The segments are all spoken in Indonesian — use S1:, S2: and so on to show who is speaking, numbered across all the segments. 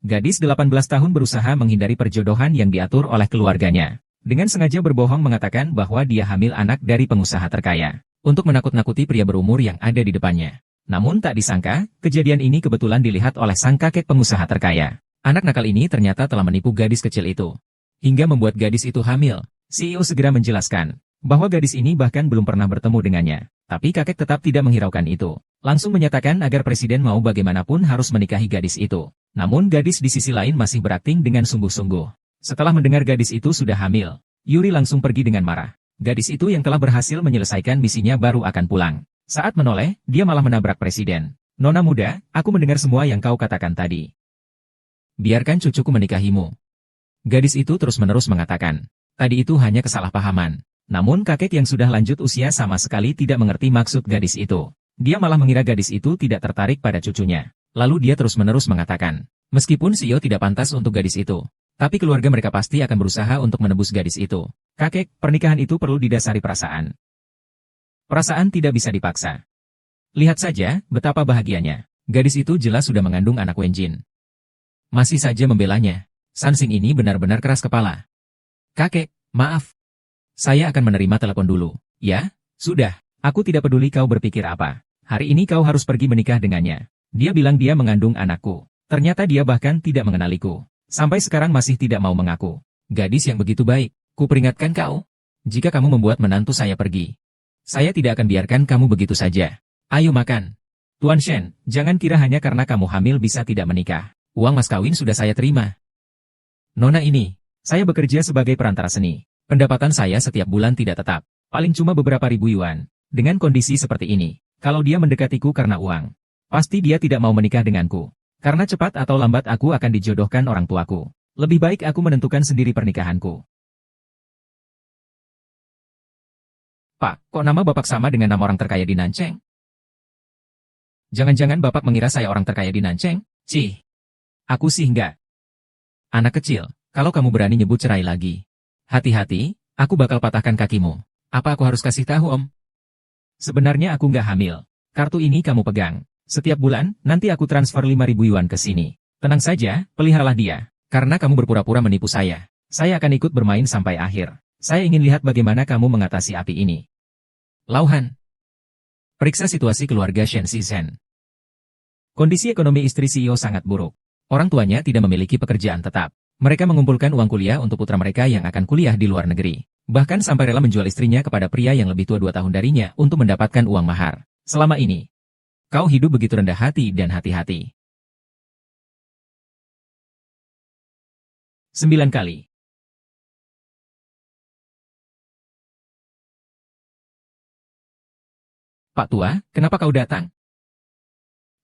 S1: Gadis 18 tahun berusaha menghindari perjodohan yang diatur oleh keluarganya. Dengan sengaja berbohong mengatakan bahwa dia hamil anak dari pengusaha terkaya. Untuk menakut-nakuti pria berumur yang ada di depannya. Namun tak disangka, kejadian ini kebetulan dilihat oleh sang kakek pengusaha terkaya. Anak nakal ini ternyata telah menipu gadis kecil itu. Hingga membuat gadis itu hamil. CEO segera menjelaskan bahwa gadis ini bahkan belum pernah bertemu dengannya. Tapi kakek tetap tidak menghiraukan itu. Langsung menyatakan agar presiden mau bagaimanapun harus menikahi gadis itu. Namun gadis di sisi lain masih berakting dengan sungguh-sungguh. Setelah mendengar gadis itu sudah hamil, Yuri langsung pergi dengan marah. Gadis itu yang telah berhasil menyelesaikan misinya baru akan pulang. Saat menoleh, dia malah menabrak presiden. Nona muda, aku mendengar semua yang kau katakan tadi. Biarkan cucuku menikahimu. Gadis itu terus-menerus mengatakan. Tadi itu hanya kesalahpahaman. Namun kakek yang sudah lanjut usia sama sekali tidak mengerti maksud gadis itu. Dia malah mengira gadis itu tidak tertarik pada cucunya. Lalu dia terus-menerus mengatakan, meskipun CEO tidak pantas untuk gadis itu, tapi keluarga mereka pasti akan berusaha untuk menebus gadis itu. Kakek, pernikahan itu perlu didasari perasaan. Perasaan tidak bisa dipaksa. Lihat saja betapa bahagianya. Gadis itu jelas sudah mengandung anak Wenjin. Masih saja membelanya. Sansing ini benar-benar keras kepala. Kakek, maaf. Saya akan menerima telepon dulu. Ya, sudah. Aku tidak peduli kau berpikir apa. Hari ini kau harus pergi menikah dengannya. Dia bilang dia mengandung anakku. Ternyata dia bahkan tidak mengenaliku. Sampai sekarang masih tidak mau mengaku. Gadis yang begitu baik. Ku peringatkan kau. Jika kamu membuat menantu saya pergi, saya tidak akan biarkan kamu begitu saja. Ayo makan. Tuan Shen, jangan kira hanya karena kamu hamil bisa tidak menikah. Uang mas kawin sudah saya terima. Nona ini, saya bekerja sebagai perantara seni. Pendapatan saya setiap bulan tidak tetap. Paling cuma beberapa ribu yuan. Dengan kondisi seperti ini, kalau dia mendekatiku karena uang, pasti dia tidak mau menikah denganku. Karena cepat atau lambat aku akan dijodohkan orang tuaku. Lebih baik aku menentukan sendiri pernikahanku. Pak, kok nama Bapak sama dengan nama orang terkaya di Nancheng? Jangan-jangan Bapak mengira saya orang terkaya di Nancheng? Cih. Aku sih enggak. Anak kecil, kalau kamu berani nyebut cerai lagi. Hati-hati, aku bakal patahkan kakimu. Apa aku harus kasih tahu, Om? Sebenarnya aku nggak hamil. Kartu ini kamu pegang. Setiap bulan, nanti aku transfer 5.000 yuan ke sini. Tenang saja, peliharalah dia. Karena kamu berpura-pura menipu saya. Saya akan ikut bermain sampai akhir. Saya ingin lihat bagaimana kamu mengatasi api ini. Lauhan. Periksa situasi keluarga Shen Shizhen. Kondisi ekonomi istri CEO sangat buruk. Orang tuanya tidak memiliki pekerjaan tetap. Mereka mengumpulkan uang kuliah untuk putra mereka yang akan kuliah di luar negeri. Bahkan sampai rela menjual istrinya kepada pria yang lebih tua 2 tahun darinya untuk mendapatkan uang mahar. Selama ini, kau hidup begitu rendah hati dan hati-hati. 9 kali. Pak tua, kenapa kau datang?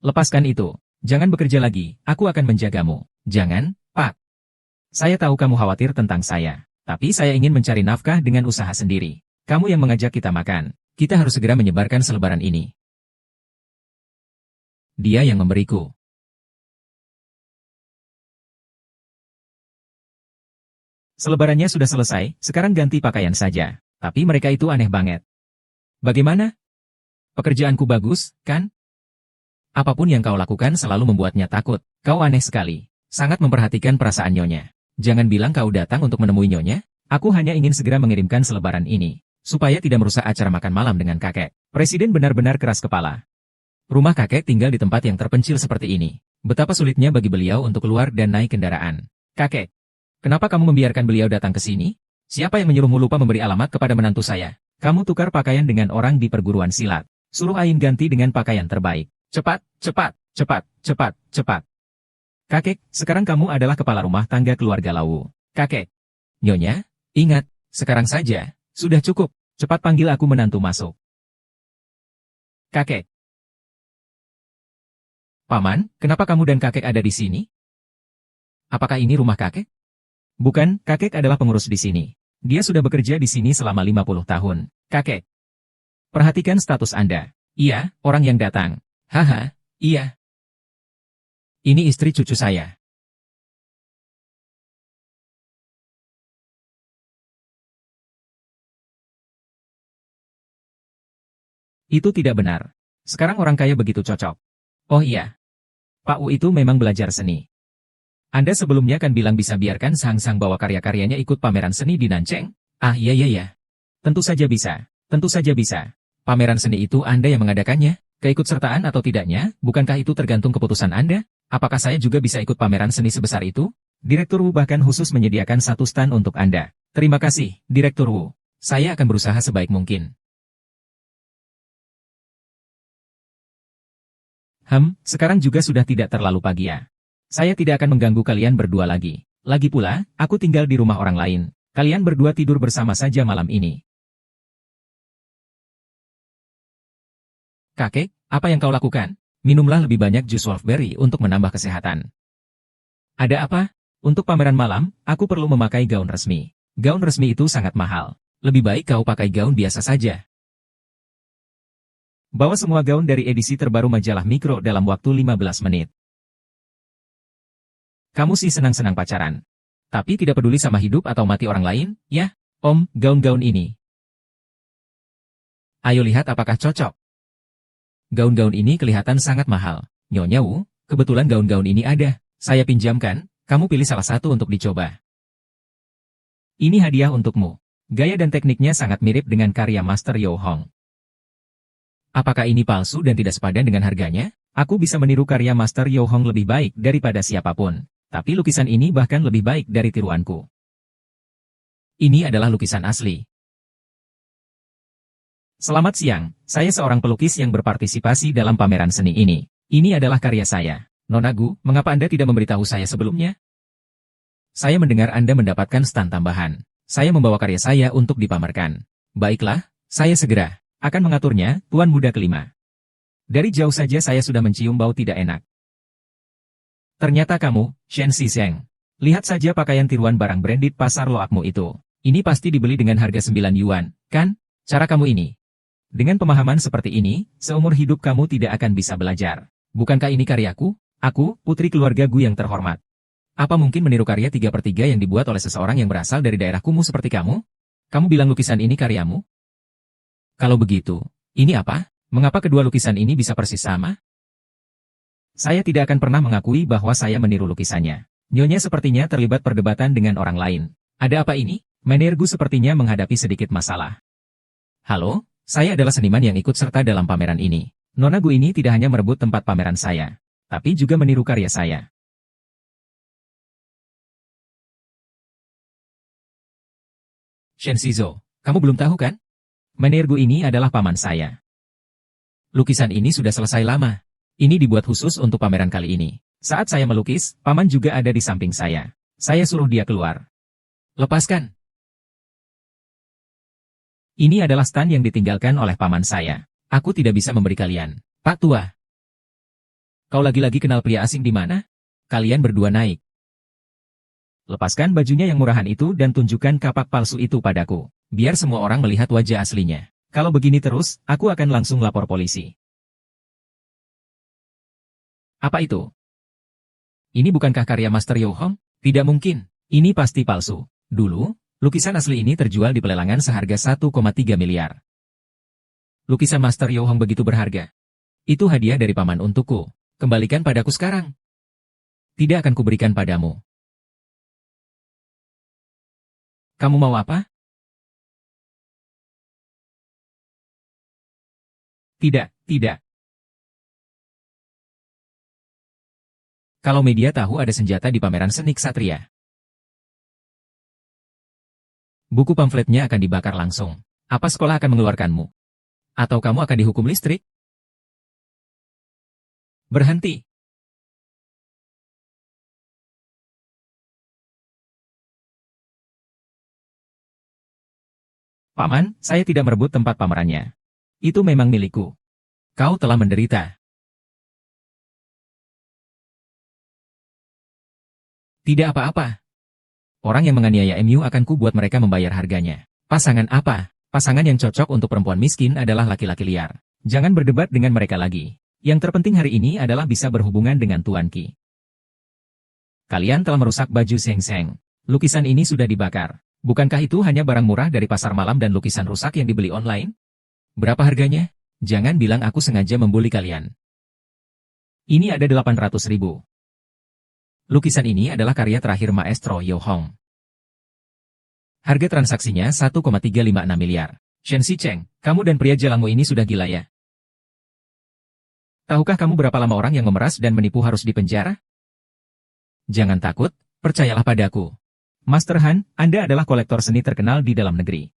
S1: Lepaskan itu. Jangan bekerja lagi, aku akan menjagamu. Jangan, Pak. Saya tahu kamu khawatir tentang saya. Tapi saya ingin mencari nafkah dengan usaha sendiri. Kamu yang mengajak kita makan. Kita harus segera menyebarkan selebaran ini. Dia yang memberiku. Selebarannya sudah selesai, sekarang ganti pakaian saja. Tapi mereka itu aneh banget. Bagaimana? Pekerjaanku bagus, kan? Apapun yang kau lakukan selalu membuatnya takut. Kau aneh sekali. Sangat memperhatikan perasaan nyonya. Jangan bilang kau datang untuk menemui nyonya. Aku hanya ingin segera mengirimkan selebaran ini. Supaya tidak merusak acara makan malam dengan kakek. Presiden benar-benar keras kepala. Rumah kakek tinggal di tempat yang terpencil seperti ini. Betapa sulitnya bagi beliau untuk keluar dan naik kendaraan. Kakek, kenapa kamu membiarkan beliau datang ke sini? Siapa yang menyuruhmu lupa memberi alamat kepada menantu saya? Kamu tukar pakaian dengan orang di perguruan silat. Suruh Ain ganti dengan pakaian terbaik. Cepat, cepat, cepat, cepat, cepat. Kakek, sekarang kamu adalah kepala rumah tangga keluarga Lawu. Kakek. Nyonya, ingat, sekarang saja. Sudah cukup. Cepat panggil aku menantu masuk. Kakek. Paman, kenapa kamu dan kakek ada di sini? Apakah ini rumah kakek? Bukan, kakek adalah pengurus di sini. Dia sudah bekerja di sini selama 50 tahun. Kakek. Perhatikan status Anda. Iya, orang yang datang. Haha, iya. Ini istri cucu saya. Itu tidak benar. Sekarang orang kaya begitu cocok. Oh iya. Pak Wu itu memang belajar seni. Anda sebelumnya kan bilang bisa biarkan Sang-Sang bawa karya-karyanya ikut pameran seni di Nancheng? Ah iya. Tentu saja bisa. Tentu saja bisa. Pameran seni itu Anda yang mengadakannya? Keikutsertaan atau tidaknya, bukankah itu tergantung keputusan Anda? Apakah saya juga bisa ikut pameran seni sebesar itu? Direktur Wu bahkan khusus menyediakan satu stand untuk Anda. Terima kasih, Direktur Wu. Saya akan berusaha sebaik mungkin. Sekarang juga sudah tidak terlalu pagi ya. Saya tidak akan mengganggu kalian berdua lagi. Lagi pula, aku tinggal di rumah orang lain. Kalian berdua tidur bersama saja malam ini. Kakek, apa yang kau lakukan? Minumlah lebih banyak jus wolfberry untuk menambah kesehatan. Ada apa? Untuk pameran malam, aku perlu memakai gaun resmi. Gaun resmi itu sangat mahal. Lebih baik kau pakai gaun biasa saja. Bawa semua gaun dari edisi terbaru majalah Mikro dalam waktu 15 menit. Kamu sih senang-senang pacaran. Tapi tidak peduli sama hidup atau mati orang lain, ya? Om, gaun-gaun ini. Ayo lihat apakah cocok. Gaun-gaun ini kelihatan sangat mahal. Nyonya Wu, kebetulan gaun-gaun ini ada. Saya pinjamkan, kamu pilih salah satu untuk dicoba. Ini hadiah untukmu. Gaya dan tekniknya sangat mirip dengan karya Master Yao Hong. Apakah ini palsu dan tidak sepadan dengan harganya? Aku bisa meniru karya Master Yao Hong lebih baik daripada siapapun. Tapi lukisan ini bahkan lebih baik dari tiruanku. Ini adalah lukisan asli. Selamat siang, saya seorang pelukis yang berpartisipasi dalam pameran seni ini. Ini adalah karya saya. Nona Gu, mengapa Anda tidak memberitahu saya sebelumnya? Saya mendengar Anda mendapatkan stand tambahan. Saya membawa karya saya untuk dipamerkan. Baiklah, saya segera akan mengaturnya, Tuan Muda kelima. Dari jauh saja saya sudah mencium bau tidak enak. Ternyata kamu, Shen Xizeng. Lihat saja pakaian tiruan barang branded pasar loakmu itu. Ini pasti dibeli dengan harga 9 yuan, kan? Cara kamu ini. Dengan pemahaman seperti ini, seumur hidup kamu tidak akan bisa belajar. Bukankah ini karyaku? Aku, putri keluarga Gu yang terhormat. Apa mungkin meniru karya 3/3 yang dibuat oleh seseorang yang berasal dari daerah kumuh seperti kamu? Kamu bilang lukisan ini karyamu? Kalau begitu, ini apa? Mengapa kedua lukisan ini bisa persis sama? Saya tidak akan pernah mengakui bahwa saya meniru lukisannya. Nyonya sepertinya terlibat perdebatan dengan orang lain. Ada apa ini? Menir Gu sepertinya menghadapi sedikit masalah. Halo, saya adalah seniman yang ikut serta dalam pameran ini. Nona Gu ini tidak hanya merebut tempat pameran saya, tapi juga meniru karya saya. Shen Shizhou, kamu belum tahu kan? Menir Gu ini adalah paman saya. Lukisan ini sudah selesai lama. Ini dibuat khusus untuk pameran kali ini. Saat saya melukis, paman juga ada di samping saya. Saya suruh dia keluar. Lepaskan. Ini adalah stand yang ditinggalkan oleh paman saya. Aku tidak bisa memberi kalian. Pak Tua. Kau lagi-lagi kenal pria asing di mana? Kalian berdua naik. Lepaskan bajunya yang murahan itu dan tunjukkan kapak palsu itu padaku. Biar semua orang melihat wajah aslinya. Kalau begini terus, aku akan langsung lapor polisi. Apa itu? Ini bukankah karya Master Yao Hong? Tidak mungkin. Ini pasti palsu. Dulu, lukisan asli ini terjual di pelelangan seharga 1,3 miliar. Lukisan Master Yao Hong begitu berharga. Itu hadiah dari paman untukku. Kembalikan padaku sekarang. Tidak akan kuberikan padamu. Kamu mau apa? Tidak. Kalau media tahu ada senjata di pameran seni ksatria, buku pamfletnya akan dibakar langsung. Apa sekolah akan mengeluarkanmu? Atau kamu akan dihukum listrik? Berhenti. Paman, saya tidak merebut tempat pamerannya. Itu memang milikku. Kau telah menderita. Tidak apa-apa. Orang yang menganiaya MU akan kubuat mereka membayar harganya. Pasangan apa? Pasangan yang cocok untuk perempuan miskin adalah laki-laki liar. Jangan berdebat dengan mereka lagi. Yang terpenting hari ini adalah bisa berhubungan dengan Tuan Qi. Kalian telah merusak baju Seng Seng. Lukisan ini sudah dibakar. Bukankah itu hanya barang murah dari pasar malam dan lukisan rusak yang dibeli online? Berapa harganya? Jangan bilang aku sengaja membuli kalian. Ini ada 800.000. Lukisan ini adalah karya terakhir Maestro Yeo Hong. Harga transaksinya 1,356 miliar. Shen Sicheng, kamu dan pria jalanmu ini sudah gila ya? Tahukah kamu berapa lama orang yang memeras dan menipu harus dipenjara? Jangan takut, percayalah padaku. Master Han, Anda adalah kolektor seni terkenal di dalam negeri.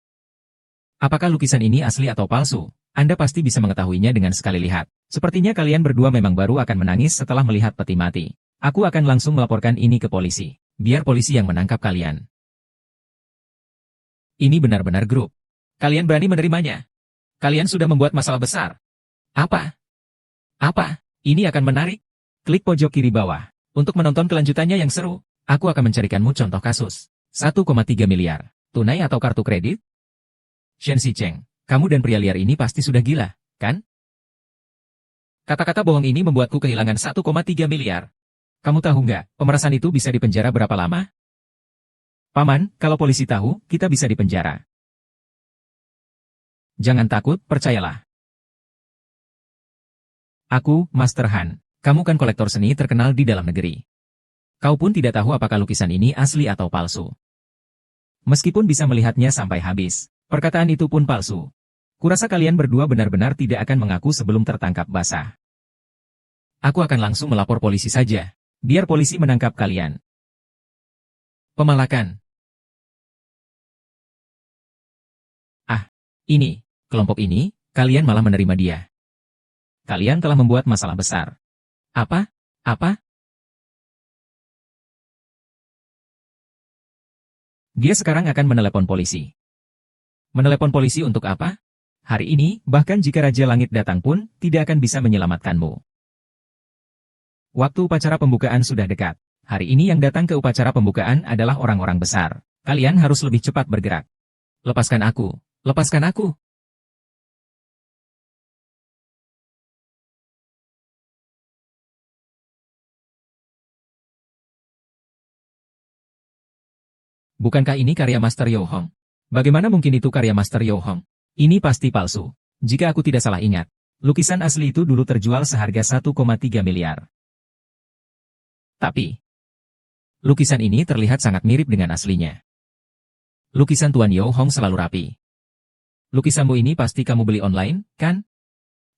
S1: Apakah lukisan ini asli atau palsu? Anda pasti bisa mengetahuinya dengan sekali lihat. Sepertinya kalian berdua memang baru akan menangis setelah melihat peti mati. Aku akan langsung melaporkan ini ke polisi. Biar polisi yang menangkap kalian. Ini benar-benar grup. Kalian berani menerimanya? Kalian sudah membuat masalah besar. Apa? Apa? Ini akan menarik? Klik pojok kiri bawah. Untuk menonton kelanjutannya yang seru, aku akan mencarikanmu contoh kasus. 1,3 miliar. Tunai atau kartu kredit? Shen Sicheng, kamu dan pria liar ini pasti sudah gila, kan? Kata-kata bohong ini membuatku kehilangan 1,3 miliar. Kamu tahu nggak, pemerasan itu bisa dipenjara berapa lama? Paman, kalau polisi tahu, kita bisa dipenjara. Jangan takut, percayalah. Aku, Master Han. Kamu kan kolektor seni terkenal di dalam negeri. Kau pun tidak tahu apakah lukisan ini asli atau palsu. Meskipun bisa melihatnya sampai habis, perkataan itu pun palsu. Kurasa kalian berdua benar-benar tidak akan mengaku sebelum tertangkap basah. Aku akan langsung melapor polisi saja. Biar polisi menangkap kalian. Pemalakan. Ah, ini, kelompok ini, kalian malah menerima dia. Kalian telah membuat masalah besar. Apa? Apa? Dia sekarang akan menelepon polisi. Menelepon polisi untuk apa? Hari ini, bahkan jika Raja Langit datang pun, tidak akan bisa menyelamatkanmu. Waktu upacara pembukaan sudah dekat. Hari ini yang datang ke upacara pembukaan adalah orang-orang besar. Kalian harus lebih cepat bergerak. Lepaskan aku. Lepaskan aku. Bukankah ini karya Master Yeo Hong? Bagaimana mungkin itu karya Master Yeo Hong? Ini pasti palsu. Jika aku tidak salah ingat, lukisan asli itu dulu terjual seharga 1,3 miliar. Tapi, lukisan ini terlihat sangat mirip dengan aslinya. Lukisan Tuan Yeo Hong selalu rapi. Lukisanmu ini pasti kamu beli online, kan?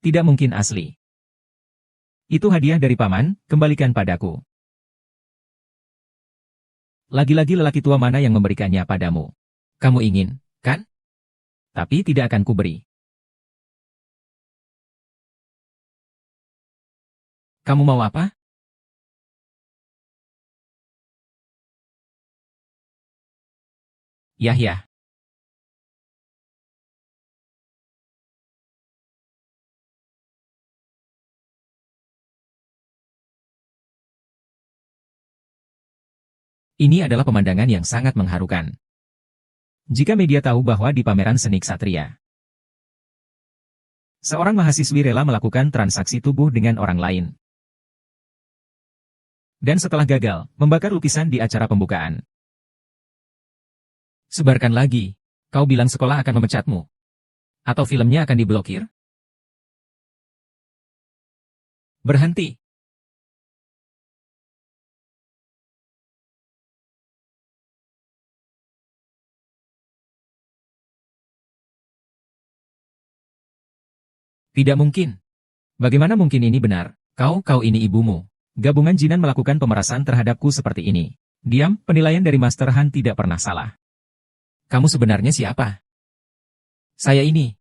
S1: Tidak mungkin asli. Itu hadiah dari paman, kembalikan padaku. Lagi-lagi lelaki tua mana yang memberikannya padamu? Kamu ingin, kan? Tapi tidak akan kuberi. Kamu mau apa? Yah. Ini adalah pemandangan yang sangat mengharukan. Jika media tahu bahwa di pameran seni ksatria, seorang mahasiswi rela melakukan transaksi tubuh dengan orang lain. Dan setelah gagal, membakar lukisan di acara pembukaan. Sebarkan lagi. Kau bilang sekolah akan memecatmu. Atau filmnya akan diblokir? Berhenti. Tidak mungkin. Bagaimana mungkin ini benar? Kau ini ibumu. Gabungan Jinan melakukan pemerasan terhadapku seperti ini. Diam, penilaian dari Master Han tidak pernah salah. Kamu sebenarnya siapa? Saya ini.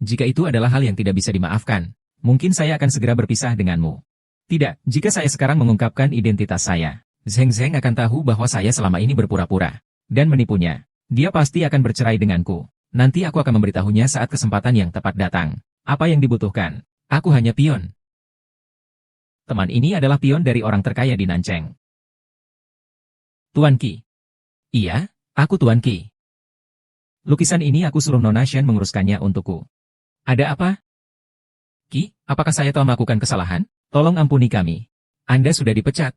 S1: Jika itu adalah hal yang tidak bisa dimaafkan, mungkin saya akan segera berpisah denganmu. Tidak, jika saya sekarang mengungkapkan identitas saya, Zheng Zheng akan tahu bahwa saya selama ini berpura-pura dan menipunya. Dia pasti akan bercerai denganku. Nanti aku akan memberitahunya saat kesempatan yang tepat datang. Apa yang dibutuhkan? Aku hanya pion. Teman ini adalah pion dari orang terkaya di Nancheng. Tuan Qi. Iya, aku Tuan Qi. Lukisan ini aku suruh Nona Shen menguruskannya untukku. Ada apa? Qi, apakah saya telah melakukan kesalahan? Tolong ampuni kami. Anda sudah dipecat.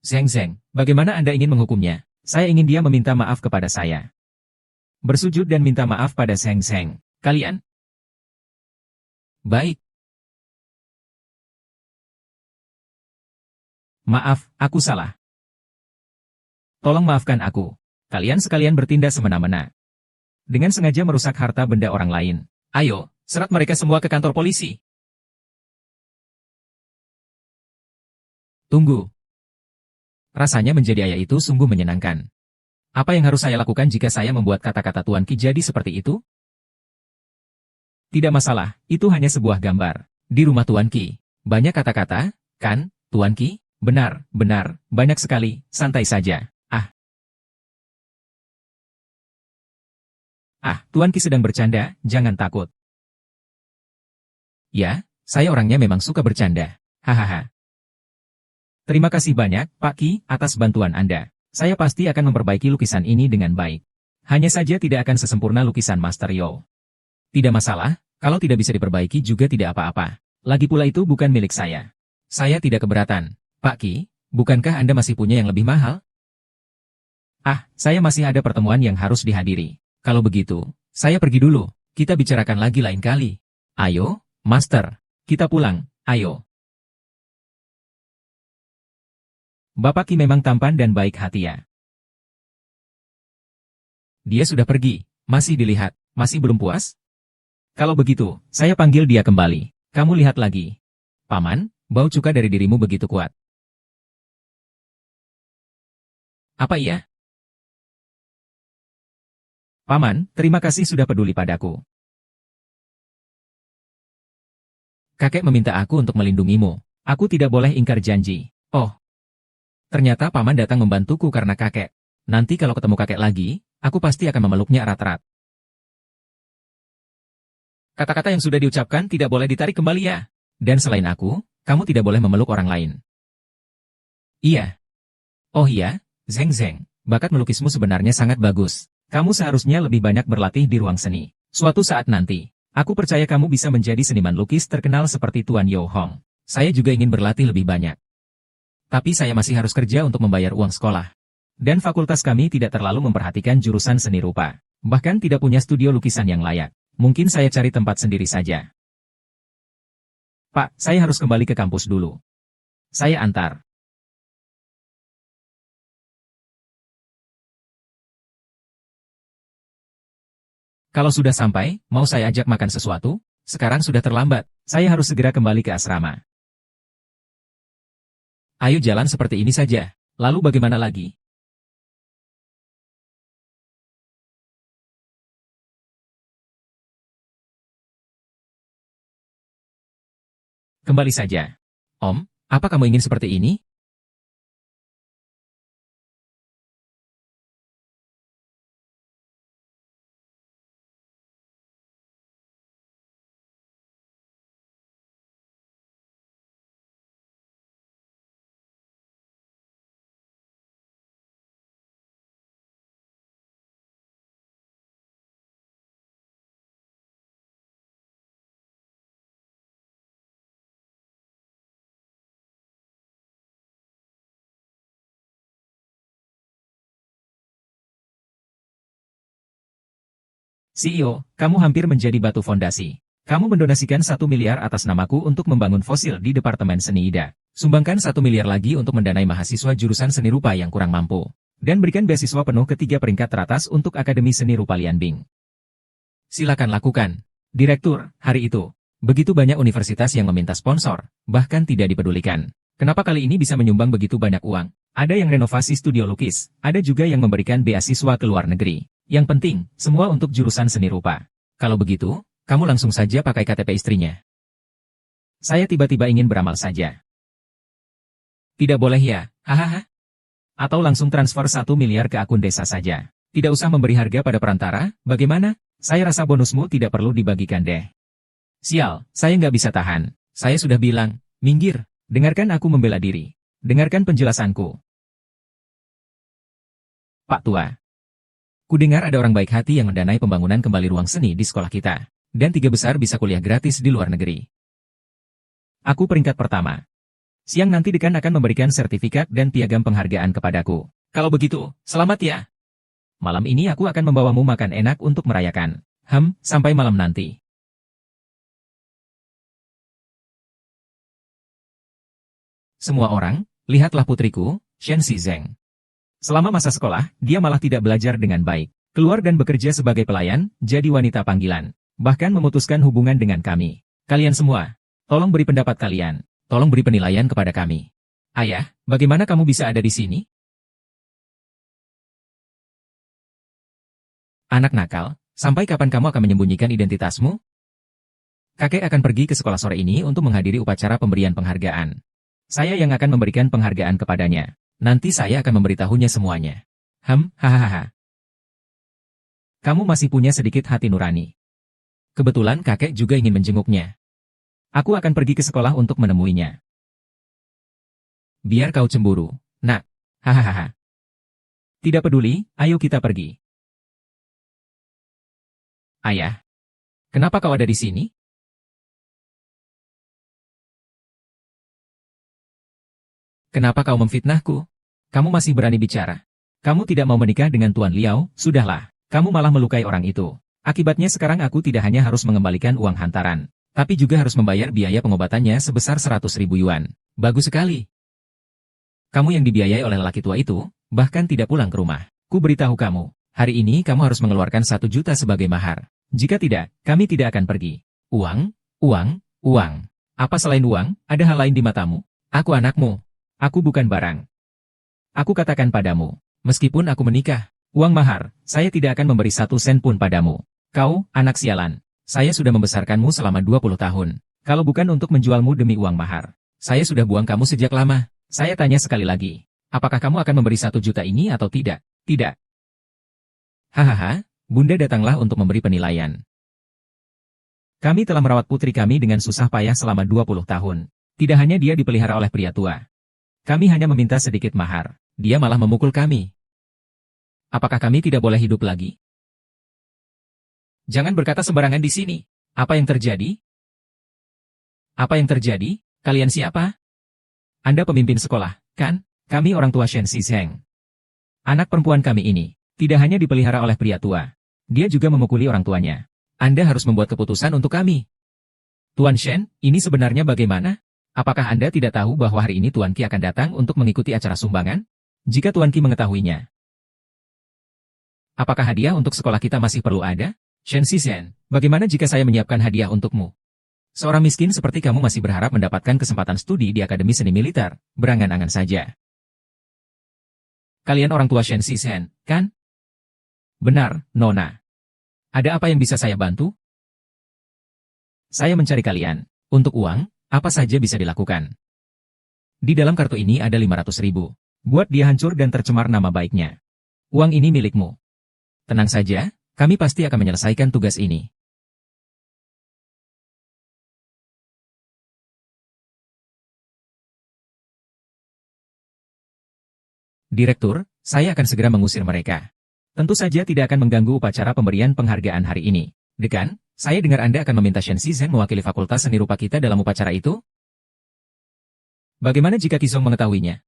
S1: Zheng Zheng, bagaimana Anda ingin menghukumnya? Saya ingin dia meminta maaf kepada saya. Bersujud dan minta maaf pada Zheng Zheng. Kalian? Baik. Maaf, aku salah. Tolong maafkan aku. Kalian sekalian bertindak semena-mena. Dengan sengaja merusak harta benda orang lain. Ayo, seret mereka semua ke kantor polisi. Tunggu. Rasanya menjadi ayah itu sungguh menyenangkan. Apa yang harus saya lakukan jika saya membuat kata-kata Tuan Ki jadi seperti itu? Tidak masalah, itu hanya sebuah gambar. Di rumah Tuan Ki. Banyak kata-kata, kan, Tuan Ki? Benar, benar, banyak sekali, santai saja. Tuan Ki sedang bercanda, jangan takut. Ya, saya orangnya memang suka bercanda. Hahaha. Terima kasih banyak, Pak Ki, atas bantuan Anda. Saya pasti akan memperbaiki lukisan ini dengan baik. Hanya saja tidak akan sesempurna lukisan Master Yo. Tidak masalah, kalau tidak bisa diperbaiki juga tidak apa-apa. Lagi pula itu bukan milik saya. Saya tidak keberatan. Pak Ki, bukankah Anda masih punya yang lebih mahal? Saya masih ada pertemuan yang harus dihadiri. Kalau begitu, saya pergi dulu. Kita bicarakan lagi lain kali. Ayo, Master. Kita pulang, ayo. Bapak Ki memang tampan dan baik hati ya. Dia sudah pergi. Masih dilihat. Masih belum puas? Kalau begitu, saya panggil dia kembali. Kamu lihat lagi. Paman, bau cuka dari dirimu begitu kuat. Apa iya? Paman, terima kasih sudah peduli padaku. Kakek meminta aku untuk melindungimu. Aku tidak boleh ingkar janji. Oh. Ternyata Paman datang membantuku karena kakek. Nanti kalau ketemu kakek lagi, aku pasti akan memeluknya erat-erat. Kata-kata yang sudah diucapkan tidak boleh ditarik kembali ya. Dan selain aku, kamu tidak boleh memeluk orang lain. Iya. Oh iya, Zeng Zeng, bakat melukismu sebenarnya sangat bagus. Kamu seharusnya lebih banyak berlatih di ruang seni. Suatu saat nanti, aku percaya kamu bisa menjadi seniman lukis terkenal seperti Tuan Yo Hong. Saya juga ingin berlatih lebih banyak. Tapi saya masih harus kerja untuk membayar uang sekolah. Dan fakultas kami tidak terlalu memperhatikan jurusan seni rupa. Bahkan tidak punya studio lukisan yang layak. Mungkin saya cari tempat sendiri saja. Pak, saya harus kembali ke kampus dulu. Saya antar. Kalau sudah sampai, mau saya ajak makan sesuatu? Sekarang sudah terlambat, saya harus segera kembali ke asrama. Ayo jalan seperti ini saja, lalu bagaimana lagi? Kembali saja. Om, apa kamu ingin seperti ini? CEO, kamu hampir menjadi batu fondasi. Kamu mendonasikan 1 miliar atas namaku untuk membangun fosil di Departemen Seni Ida. Sumbangkan 1 miliar lagi untuk mendanai mahasiswa jurusan seni rupa yang kurang mampu. Dan berikan beasiswa penuh ke 3 peringkat teratas untuk Akademi Seni Rupa Lianbing. Silakan lakukan. Direktur, hari itu, begitu banyak universitas yang meminta sponsor, bahkan tidak dipedulikan. Kenapa kali ini bisa menyumbang begitu banyak uang? Ada yang renovasi studio lukis, ada juga yang memberikan beasiswa ke luar negeri. Yang penting, semua untuk jurusan seni rupa. Kalau begitu, kamu langsung saja pakai KTP istrinya. Saya tiba-tiba ingin beramal saja. Tidak boleh ya, hahaha. Atau langsung transfer 1 miliar ke akun desa saja. Tidak usah memberi harga pada perantara, bagaimana? Saya rasa bonusmu tidak perlu dibagikan deh. Sial, saya nggak bisa tahan. Saya sudah bilang, minggir, dengarkan aku membela diri. Dengarkan penjelasanku. Pak Tua. Kudengar ada orang baik hati yang mendanai pembangunan kembali ruang seni di sekolah kita. Dan 3 besar bisa kuliah gratis di luar negeri. Aku peringkat pertama. Siang nanti dekan akan memberikan sertifikat dan piagam penghargaan kepadaku. Kalau begitu, selamat ya. Malam ini aku akan membawamu makan enak untuk merayakan. Sampai malam nanti. Semua orang, Lihatlah putriku, Shen Shizeng. Selama masa sekolah, dia malah tidak belajar dengan baik. Keluar dan bekerja sebagai pelayan, jadi wanita panggilan. Bahkan memutuskan hubungan dengan kami. Kalian semua, tolong beri pendapat kalian. Tolong beri penilaian kepada kami. Ayah, bagaimana kamu bisa ada di sini? Anak nakal, sampai kapan kamu akan menyembunyikan identitasmu? Kakek akan pergi ke sekolah sore ini untuk menghadiri upacara pemberian penghargaan. Saya yang akan memberikan penghargaan kepadanya. Nanti saya akan memberitahunya semuanya. Hahaha. Kamu masih punya sedikit hati nurani. Kebetulan kakek juga ingin menjenguknya. Aku akan pergi ke sekolah untuk menemuinya. Biar kau cemburu, nak. Hahaha. Tidak peduli, ayo kita pergi. Ayah, kenapa kau ada di sini? Kenapa kau memfitnahku? Kamu masih berani bicara. Kamu tidak mau menikah dengan Tuan Liao, sudahlah. Kamu malah melukai orang itu. Akibatnya sekarang aku tidak hanya harus mengembalikan uang hantaran, tapi juga harus membayar biaya pengobatannya sebesar 100.000 yuan. Bagus sekali. Kamu yang dibiayai oleh lelaki tua itu, bahkan tidak pulang ke rumah. Ku beritahu kamu, hari ini kamu harus mengeluarkan 1 juta sebagai mahar. Jika tidak, kami tidak akan pergi. Uang, uang, uang. Apa selain uang, ada hal lain di matamu? Aku anakmu. Aku bukan barang. Aku katakan padamu, meskipun aku menikah, uang mahar, saya tidak akan memberi 1 sen pun padamu. Kau, anak sialan, saya sudah membesarkanmu selama 20 tahun. Kalau bukan untuk menjualmu demi uang mahar, saya sudah buang kamu sejak lama. Saya tanya sekali lagi, apakah kamu akan memberi 1 juta ini atau tidak? Tidak. Hahaha. Bunda datanglah untuk memberi penilaian. Kami telah merawat putri kami dengan susah payah selama 20 tahun. Tidak hanya dia dipelihara oleh pria tua. Kami hanya meminta sedikit mahar. Dia malah memukul kami. Apakah kami tidak boleh hidup lagi? Jangan berkata sembarangan di sini. Apa yang terjadi? Apa yang terjadi? Kalian siapa? Anda pemimpin sekolah, kan? Kami orang tua Shen Shizeng. Anak perempuan kami ini tidak hanya dipelihara oleh pria tua. Dia juga memukuli orang tuanya. Anda harus membuat keputusan untuk kami. Tuan Shen, ini sebenarnya bagaimana? Apakah Anda tidak tahu bahwa hari ini Tuan Qi akan datang untuk mengikuti acara sumbangan? Jika Tuan Qi mengetahuinya, apakah hadiah untuk sekolah kita masih perlu ada? Shen Shizhen, bagaimana jika saya menyiapkan hadiah untukmu? Seorang miskin seperti kamu masih berharap mendapatkan kesempatan studi di Akademi Seni Militer, berangan-angan saja. Kalian orang tua Shen Shizhen, kan? Benar, Nona. Ada apa yang bisa saya bantu? Saya mencari kalian. Untuk uang, apa saja bisa dilakukan. Di dalam kartu ini ada 500.000. Buat dia hancur dan tercemar nama baiknya. Uang ini milikmu. Tenang saja, kami pasti akan menyelesaikan tugas ini. Direktur, saya akan segera mengusir mereka. Tentu saja tidak akan mengganggu upacara pemberian penghargaan hari ini. Dekan, saya dengar Anda akan meminta Shen Shizhen mewakili Fakultas Seni Rupa kita dalam upacara itu? Bagaimana jika Qizong mengetahuinya?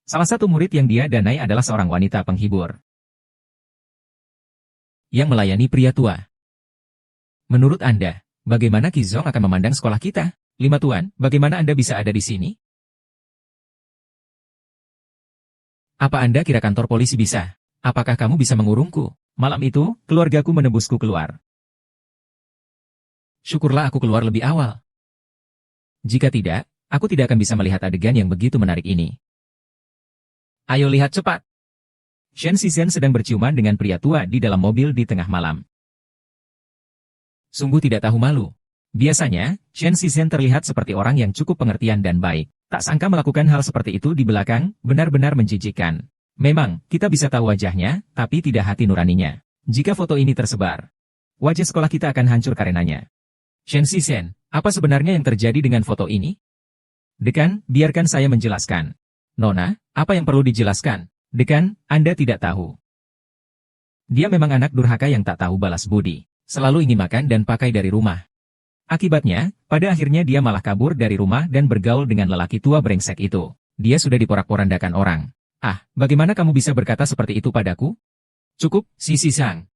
S1: Salah satu murid yang dia danai adalah seorang wanita penghibur yang melayani pria tua. Menurut Anda, bagaimana Qizong akan memandang sekolah kita? 5 Tuan, bagaimana Anda bisa ada di sini? Apa Anda kira kantor polisi bisa? Apakah kamu bisa mengurungku? Malam itu, keluargaku menebusku keluar. Syukurlah aku keluar lebih awal. Jika tidak, aku tidak akan bisa melihat adegan yang begitu menarik ini. Ayo lihat cepat. Shen Shizhen sedang berciuman dengan pria tua di dalam mobil di tengah malam. Sungguh tidak tahu malu. Biasanya, Shen Shizhen terlihat seperti orang yang cukup pengertian dan baik. Tak sangka melakukan hal seperti itu di belakang, benar-benar menjijikkan. Memang, kita bisa tahu wajahnya, tapi tidak hati nuraninya. Jika foto ini tersebar, wajah sekolah kita akan hancur karenanya. Shen Shizhen, apa sebenarnya yang terjadi dengan foto ini? Dekan, biarkan saya menjelaskan. Nona, apa yang perlu dijelaskan? Dekan, Anda tidak tahu. Dia memang anak durhaka yang tak tahu balas budi. Selalu ingin makan dan pakai dari rumah. Akibatnya, pada akhirnya dia malah kabur dari rumah dan bergaul dengan lelaki tua brengsek itu. Dia sudah diporak-porandakan orang. Ah, bagaimana kamu bisa berkata seperti itu padaku? Cukup, si Sisang.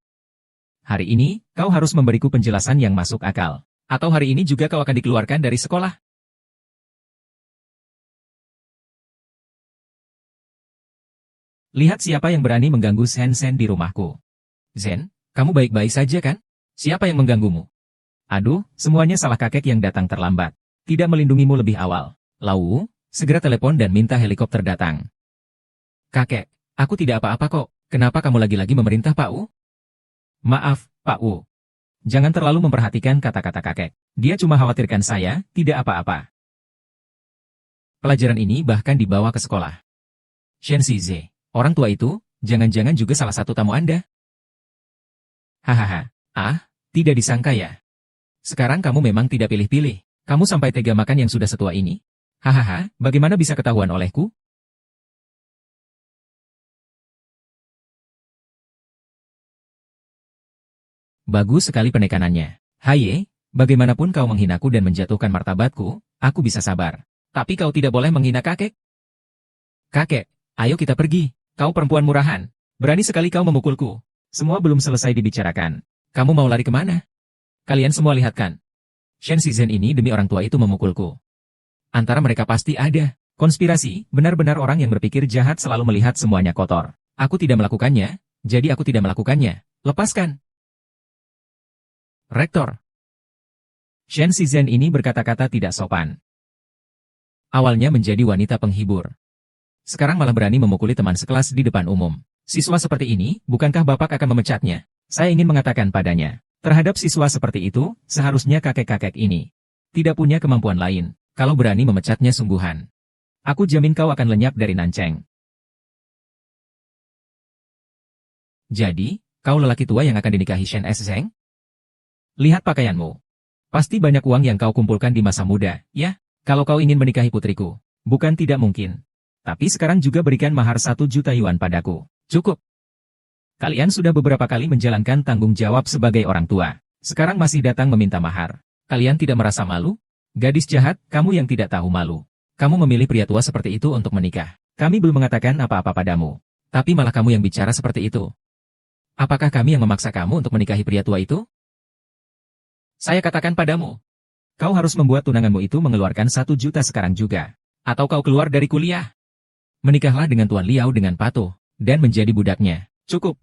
S1: Hari ini, kau harus memberiku penjelasan yang masuk akal. Atau hari ini juga kau akan dikeluarkan dari sekolah? Lihat siapa yang berani mengganggu Sen-sen di rumahku. Zen, kamu baik-baik saja kan? Siapa yang mengganggumu? Aduh, semuanya salah kakek yang datang terlambat. Tidak melindungimu lebih awal. Lau, segera telepon dan minta helikopter datang. Kakek, aku tidak apa-apa kok. Kenapa kamu lagi-lagi memerintah Pak U? Maaf, Pak U. Jangan terlalu memperhatikan kata-kata kakek. Dia cuma khawatirkan saya, tidak apa-apa. Pelajaran ini bahkan dibawa ke sekolah. Shen Shize, orang tua itu, jangan-jangan juga salah satu tamu Anda? Hahaha, tidak disangka ya. Sekarang kamu memang tidak pilih-pilih. Kamu sampai tega makan yang sudah setua ini? Hahaha, bagaimana bisa ketahuan olehku? Bagus sekali penekanannya. Haye, bagaimanapun kau menghinaku dan menjatuhkan martabatku, aku bisa sabar. Tapi kau tidak boleh menghina kakek. Kakek, ayo kita pergi. Kau perempuan murahan. Berani sekali kau memukulku. Semua belum selesai dibicarakan. Kamu mau lari kemana? Kalian semua lihat kan? Shen Shizen ini demi orang tua itu memukulku. Antara mereka pasti ada konspirasi, benar-benar orang yang berpikir jahat selalu melihat semuanya kotor. Aku tidak melakukannya, jadi aku tidak melakukannya. Lepaskan. Rektor. Shen Shizen ini berkata-kata tidak sopan. Awalnya menjadi wanita penghibur. Sekarang malah berani memukuli teman sekelas di depan umum. Siswa seperti ini, bukankah Bapak akan memecatnya? Saya ingin mengatakan padanya. Terhadap siswa seperti itu, seharusnya kakek-kakek ini tidak punya kemampuan lain, kalau berani memecatnya sungguhan. Aku jamin kau akan lenyap dari Nanceng. Jadi, kau lelaki tua yang akan dinikahi Shen Shizeng? Lihat pakaianmu. Pasti banyak uang yang kau kumpulkan di masa muda, ya? Kalau kau ingin menikahi putriku, bukan tidak mungkin. Tapi sekarang juga berikan mahar 1 juta yuan padaku. Cukup. Kalian sudah beberapa kali menjalankan tanggung jawab sebagai orang tua. Sekarang masih datang meminta mahar. Kalian tidak merasa malu? Gadis jahat, kamu yang tidak tahu malu. Kamu memilih pria tua seperti itu untuk menikah. Kami belum mengatakan apa-apa padamu. Tapi malah kamu yang bicara seperti itu. Apakah kami yang memaksa kamu untuk menikahi pria tua itu? Saya katakan padamu. Kau harus membuat tunanganmu itu mengeluarkan 1 juta sekarang juga. Atau kau keluar dari kuliah. Menikahlah dengan Tuan Liao dengan patuh, dan menjadi budaknya. Cukup.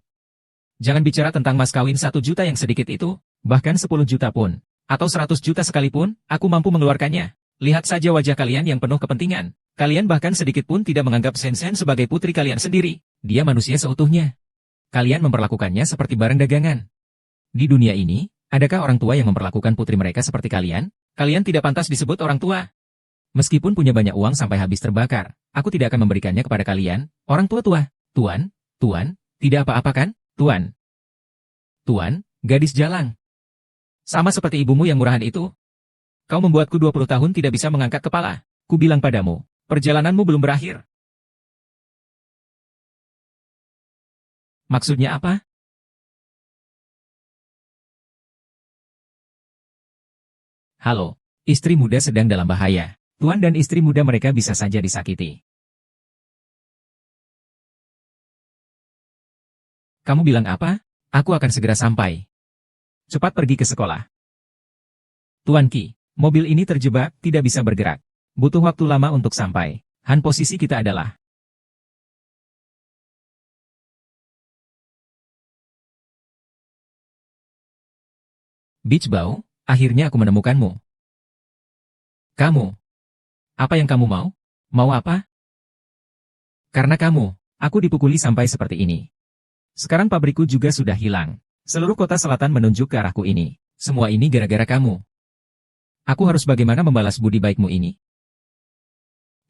S1: Jangan bicara tentang mas kawin 1 juta yang sedikit itu, bahkan 10 juta pun, atau 100 juta sekalipun, aku mampu mengeluarkannya. Lihat saja wajah kalian yang penuh kepentingan. Kalian bahkan sedikit pun tidak menganggap Sen-sen sebagai putri kalian sendiri. Dia manusia seutuhnya. Kalian memperlakukannya seperti barang dagangan. Di dunia ini, adakah orang tua yang memperlakukan putri mereka seperti kalian? Kalian tidak pantas disebut orang tua. Meskipun punya banyak uang sampai habis terbakar, aku tidak akan memberikannya kepada kalian, orang tua-tua. Tuan, tidak apa-apa kan? Tuan, gadis jalang. Sama seperti ibumu yang murahan itu. Kau membuatku 20 tahun tidak bisa mengangkat kepala. Ku bilang padamu, perjalananmu belum berakhir. Maksudnya apa? Halo, istri muda sedang dalam bahaya. Tuan dan istri muda mereka bisa saja disakiti. Kamu bilang apa? Aku akan segera sampai. Cepat pergi ke sekolah. Tuan Qi, mobil ini terjebak, tidak bisa bergerak. Butuh waktu lama untuk sampai. Han, posisi kita adalah. Beach Bao, akhirnya aku menemukanmu. Kamu. Apa yang kamu mau? Mau apa? Karena kamu, aku dipukuli sampai seperti ini. Sekarang pabrikku juga sudah hilang. Seluruh kota selatan menunjuk ke arahku ini. Semua ini gara-gara kamu. Aku harus bagaimana membalas budi baikmu ini?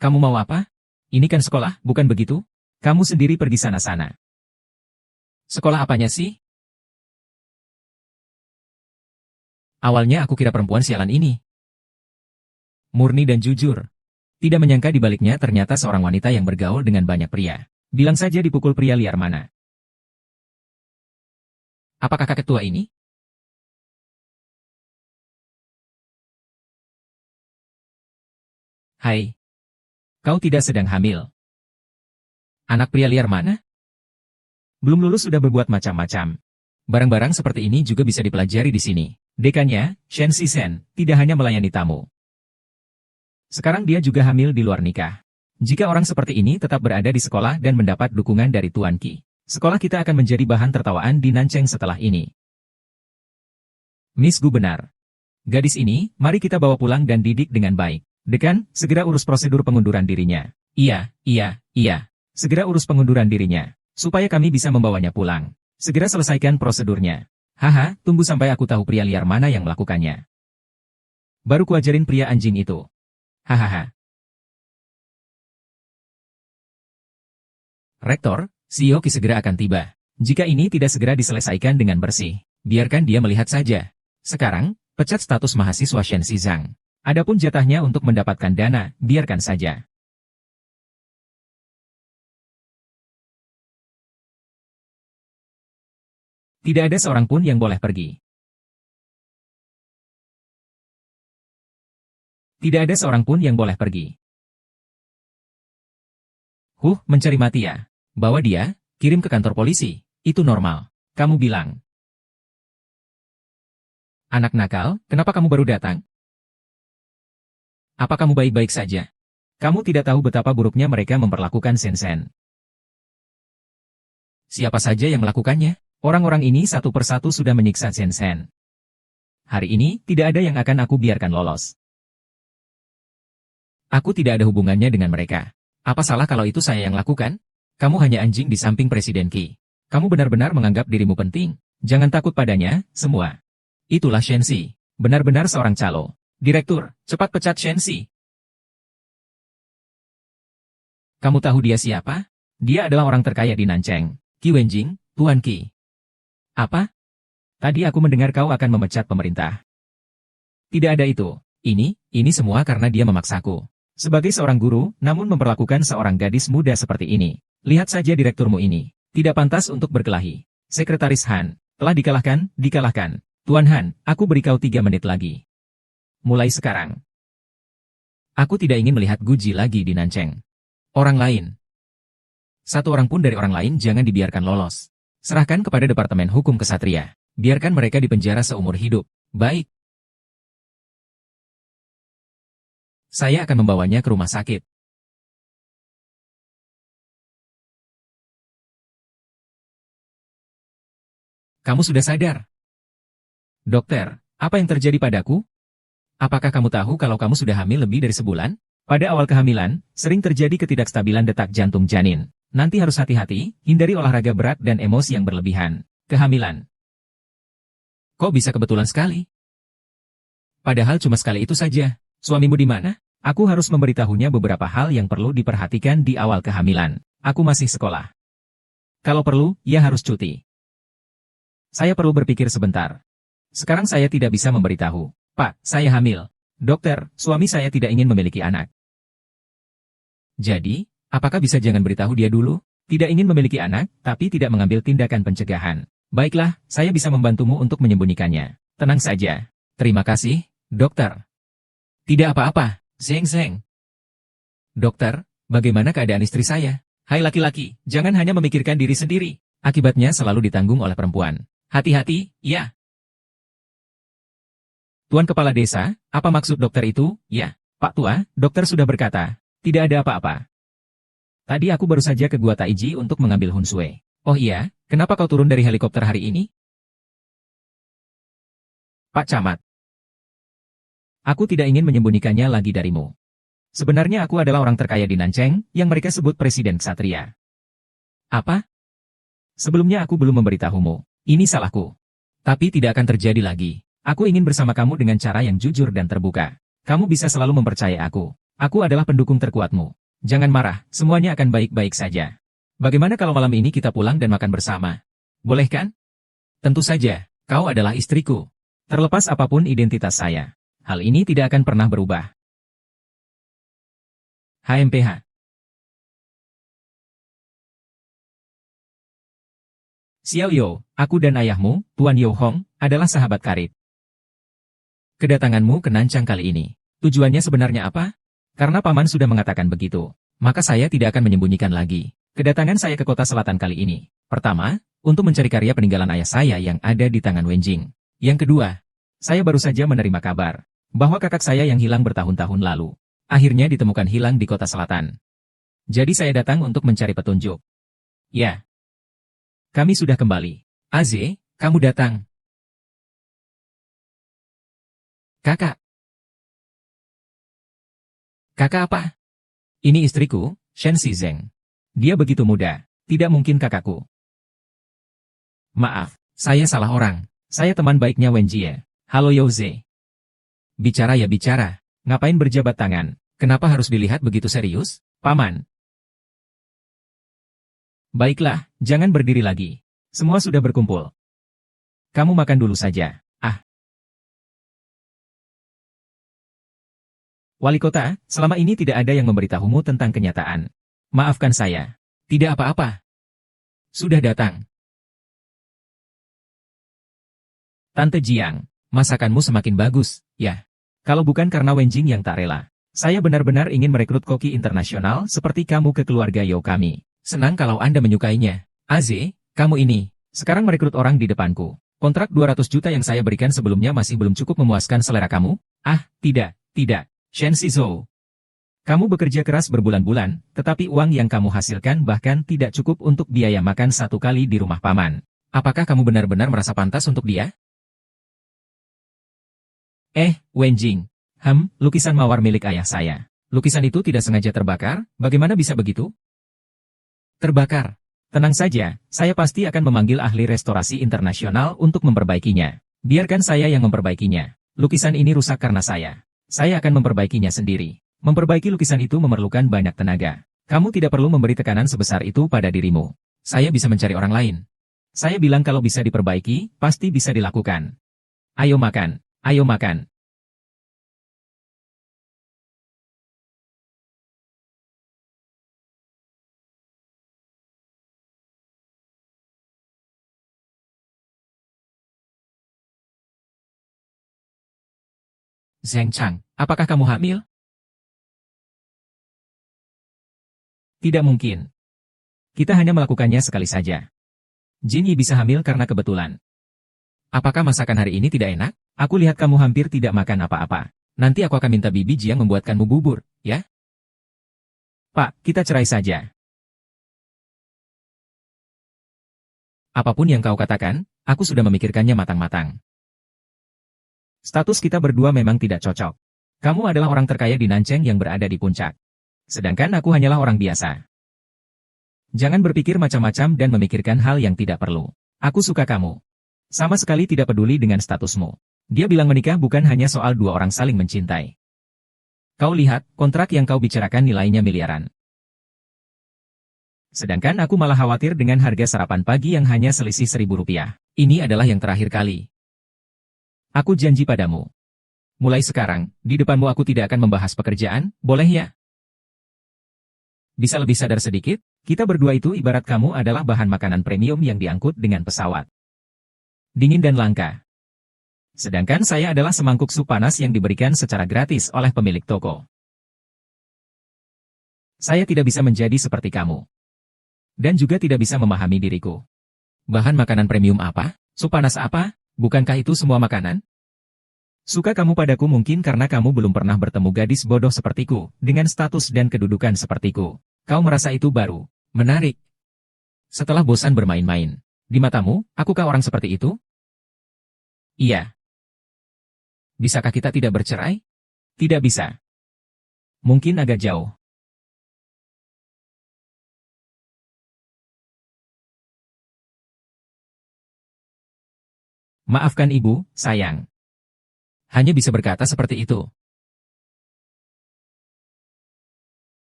S1: Kamu mau apa? Ini kan sekolah, bukan begitu? Kamu sendiri pergi sana-sana. Sekolah apanya sih? Awalnya aku kira perempuan sialan ini murni dan jujur. Tidak menyangka di baliknya ternyata seorang wanita yang bergaul dengan banyak pria. Bilang saja dipukul pria liar mana. Apakah kakek tua ini? Hai. Kau tidak sedang hamil. Anak pria liar mana? Belum lulus sudah berbuat macam-macam. Barang-barang seperti ini juga bisa dipelajari di sini. Dekannya, Shen Shizhen, tidak hanya melayani tamu. Sekarang dia juga hamil di luar nikah. Jika orang seperti ini tetap berada di sekolah dan mendapat dukungan dari Tuan Qi, sekolah kita akan menjadi bahan tertawaan di Nancheng setelah ini. Miss Gu benar. Gadis ini, mari kita bawa pulang dan didik dengan baik. Dekan, segera urus prosedur pengunduran dirinya. Iya. Segera urus pengunduran dirinya, supaya kami bisa membawanya pulang. Segera selesaikan prosedurnya. Haha, tunggu sampai aku tahu pria liar mana yang melakukannya. Baru kuajarin pria anjing itu. Hahaha. Rektor, si Yoki segera akan tiba. Jika ini tidak segera diselesaikan dengan bersih, biarkan dia melihat saja. Sekarang, pecat status mahasiswa Shen Xizang. Adapun jatahnya untuk mendapatkan dana, biarkan saja. Tidak ada seorang pun yang boleh pergi. Tidak ada seorang pun yang boleh pergi. Mencari mati ya. Bawa dia, kirim ke kantor polisi. Itu normal. Kamu bilang. Anak nakal, kenapa kamu baru datang? Apa kamu baik-baik saja? Kamu tidak tahu betapa buruknya mereka memperlakukan Sen-Sen. Siapa saja yang melakukannya? Orang-orang ini satu persatu sudah menyiksa Sen-Sen. Hari ini, tidak ada yang akan aku biarkan lolos. Aku tidak ada hubungannya dengan mereka. Apa salah kalau itu saya yang lakukan? Kamu hanya anjing di samping Presiden Qi. Kamu benar-benar menganggap dirimu penting. Jangan takut padanya, semua. Itulah Shenxi. Benar-benar seorang calo. Direktur, cepat pecat Shenxi. Kamu tahu dia siapa? Dia adalah orang terkaya di Nancheng. Qi Wenjing, Tuan Qi. Apa? Tadi aku mendengar kau akan memecat pemerintah. Tidak ada itu. Ini semua karena dia memaksaku. Sebagai seorang guru, namun memperlakukan seorang gadis muda seperti ini. Lihat saja direkturmu ini. Tidak pantas untuk berkelahi. Sekretaris Han, telah dikalahkan. Tuan Han, aku beri kau 3 menit lagi. Mulai sekarang. Aku tidak ingin melihat Guji lagi di Nancheng. Orang lain. Satu orang pun dari orang lain jangan dibiarkan lolos. Serahkan kepada Departemen Hukum Kesatria. Biarkan mereka dipenjara seumur hidup. Baik. Saya akan membawanya ke rumah sakit. Kamu sudah sadar? Dokter, apa yang terjadi padaku? Apakah kamu tahu kalau kamu sudah hamil lebih dari sebulan? Pada awal kehamilan, sering terjadi ketidakstabilan detak jantung janin. Nanti harus hati-hati, hindari olahraga berat dan emosi yang berlebihan. Kehamilan. Kok bisa kebetulan sekali? Padahal cuma sekali itu saja. Suamimu di mana? Aku harus memberitahunya beberapa hal yang perlu diperhatikan di awal kehamilan. Aku masih sekolah. Kalau perlu, ia harus cuti. Saya perlu berpikir sebentar. Sekarang saya tidak bisa memberitahu. Pak, saya hamil. Dokter, suami saya tidak ingin memiliki anak. Jadi, apakah bisa jangan beritahu dia dulu? Tidak ingin memiliki anak, tapi tidak mengambil tindakan pencegahan. Baiklah, saya bisa membantumu untuk menyembunyikannya. Tenang saja. Terima kasih, dokter. Tidak apa-apa, Zeng. Dokter, bagaimana keadaan istri saya? Hai laki-laki, jangan hanya memikirkan diri sendiri. Akibatnya selalu ditanggung oleh perempuan. Hati-hati, ya. Tuan Kepala Desa, apa maksud dokter itu? Ya, Pak Tua, dokter sudah berkata. Tidak ada apa-apa. Tadi aku baru saja ke Gua Taiji untuk mengambil Hunsue. Oh iya, kenapa kau turun dari helikopter hari ini? Pak Camat. Aku tidak ingin menyembunyikannya lagi darimu. Sebenarnya aku adalah orang terkaya di Nancheng, yang mereka sebut Presiden Ksatria. Apa? Sebelumnya aku belum memberitahumu. Ini salahku. Tapi tidak akan terjadi lagi. Aku ingin bersama kamu dengan cara yang jujur dan terbuka. Kamu bisa selalu mempercayai aku. Aku adalah pendukung terkuatmu. Jangan marah, semuanya akan baik-baik saja. Bagaimana kalau malam ini kita pulang dan makan bersama? Boleh kan? Tentu saja, kau adalah istriku. Terlepas apapun identitas saya. Hal ini tidak akan pernah berubah. HMPH. Xiao Yo, aku dan ayahmu, Tuan Yo Hong, adalah sahabat karib. Kedatanganmu ke Nanchang kali ini, tujuannya sebenarnya apa? Karena paman sudah mengatakan begitu, maka saya tidak akan menyembunyikan lagi. Kedatangan saya ke kota selatan kali ini, pertama, untuk mencari karya peninggalan ayah saya yang ada di tangan Wenjing. Yang kedua, saya baru saja menerima kabar bahwa kakak saya yang hilang bertahun-tahun lalu, akhirnya ditemukan hilang di kota selatan. Jadi saya datang untuk mencari petunjuk. Ya. Kami sudah kembali. Aze, kamu datang. Kakak. Kakak apa? Ini istriku, Shen Shizeng. Dia begitu muda. Tidak mungkin kakakku. Maaf, saya salah orang. Saya teman baiknya Wen Jie. Halo Youze. Bicara ya bicara. Ngapain berjabat tangan? Kenapa harus dilihat begitu serius, Paman? Baiklah, jangan berdiri lagi. Semua sudah berkumpul. Kamu makan dulu saja. Ah. Wali kota, selama ini tidak ada yang memberitahumu tentang kenyataan. Maafkan saya. Tidak apa-apa. Sudah datang. Tante Jiang, masakanmu semakin bagus, ya. Kalau bukan karena Wenjing yang tak rela. Saya benar-benar ingin merekrut koki internasional seperti kamu ke keluarga Yao kami. Senang kalau Anda menyukainya. Aze, kamu ini, sekarang merekrut orang di depanku. Kontrak 200 juta yang saya berikan sebelumnya masih belum cukup memuaskan selera kamu? Ah, tidak. Shen Shizhou. Kamu bekerja keras berbulan-bulan, tetapi uang yang kamu hasilkan bahkan tidak cukup untuk biaya makan satu kali di rumah paman. Apakah kamu benar-benar merasa pantas untuk dia? Wenjing. Lukisan mawar milik ayah saya. Lukisan itu tidak sengaja terbakar, bagaimana bisa begitu? Terbakar. Tenang saja, saya pasti akan memanggil ahli restorasi internasional untuk memperbaikinya. Biarkan saya yang memperbaikinya. Lukisan ini rusak karena saya. Saya akan memperbaikinya sendiri. Memperbaiki lukisan itu memerlukan banyak tenaga. Kamu tidak perlu memberi tekanan sebesar itu pada dirimu. Saya bisa mencari orang lain. Saya bilang kalau bisa diperbaiki, pasti bisa dilakukan. Ayo makan. Ayo makan. Zheng Chang, apakah kamu hamil? Tidak mungkin. Kita hanya melakukannya sekali saja. Jin Yi bisa hamil karena kebetulan. Apakah masakan hari ini tidak enak? Aku lihat kamu hampir tidak makan apa-apa. Nanti aku akan minta Bibi Jiang membuatkanmu bubur, ya? Pak, kita cerai saja. Apapun yang kau katakan, aku sudah memikirkannya matang-matang. Status kita berdua memang tidak cocok. Kamu adalah orang terkaya di Nancheng yang berada di puncak. Sedangkan aku hanyalah orang biasa. Jangan berpikir macam-macam dan memikirkan hal yang tidak perlu. Aku suka kamu. Sama sekali tidak peduli dengan statusmu. Dia bilang menikah bukan hanya soal dua orang saling mencintai. Kau lihat, kontrak yang kau bicarakan nilainya miliaran. Sedangkan aku malah khawatir dengan harga sarapan pagi yang hanya selisih Rp1.000. Ini adalah yang terakhir kali. Aku janji padamu. Mulai sekarang, di depanmu aku tidak akan membahas pekerjaan, boleh ya? Bisa lebih sadar sedikit? Kita berdua itu ibarat kamu adalah bahan makanan premium yang diangkut dengan pesawat. Dingin dan langka. Sedangkan saya adalah semangkuk sup panas yang diberikan secara gratis oleh pemilik toko. Saya tidak bisa menjadi seperti kamu. Dan juga tidak bisa memahami diriku. Bahan makanan premium apa? Sup panas apa? Bukankah itu semua makanan? Suka kamu padaku mungkin karena kamu belum pernah bertemu gadis bodoh sepertiku, dengan status dan kedudukan sepertiku. Kau merasa itu baru, menarik. Setelah bosan bermain-main, di matamu, akukah orang seperti itu? Iya. Bisakah kita tidak bercerai? Tidak bisa. Mungkin agak jauh. Maafkan ibu, sayang. Hanya bisa berkata seperti itu.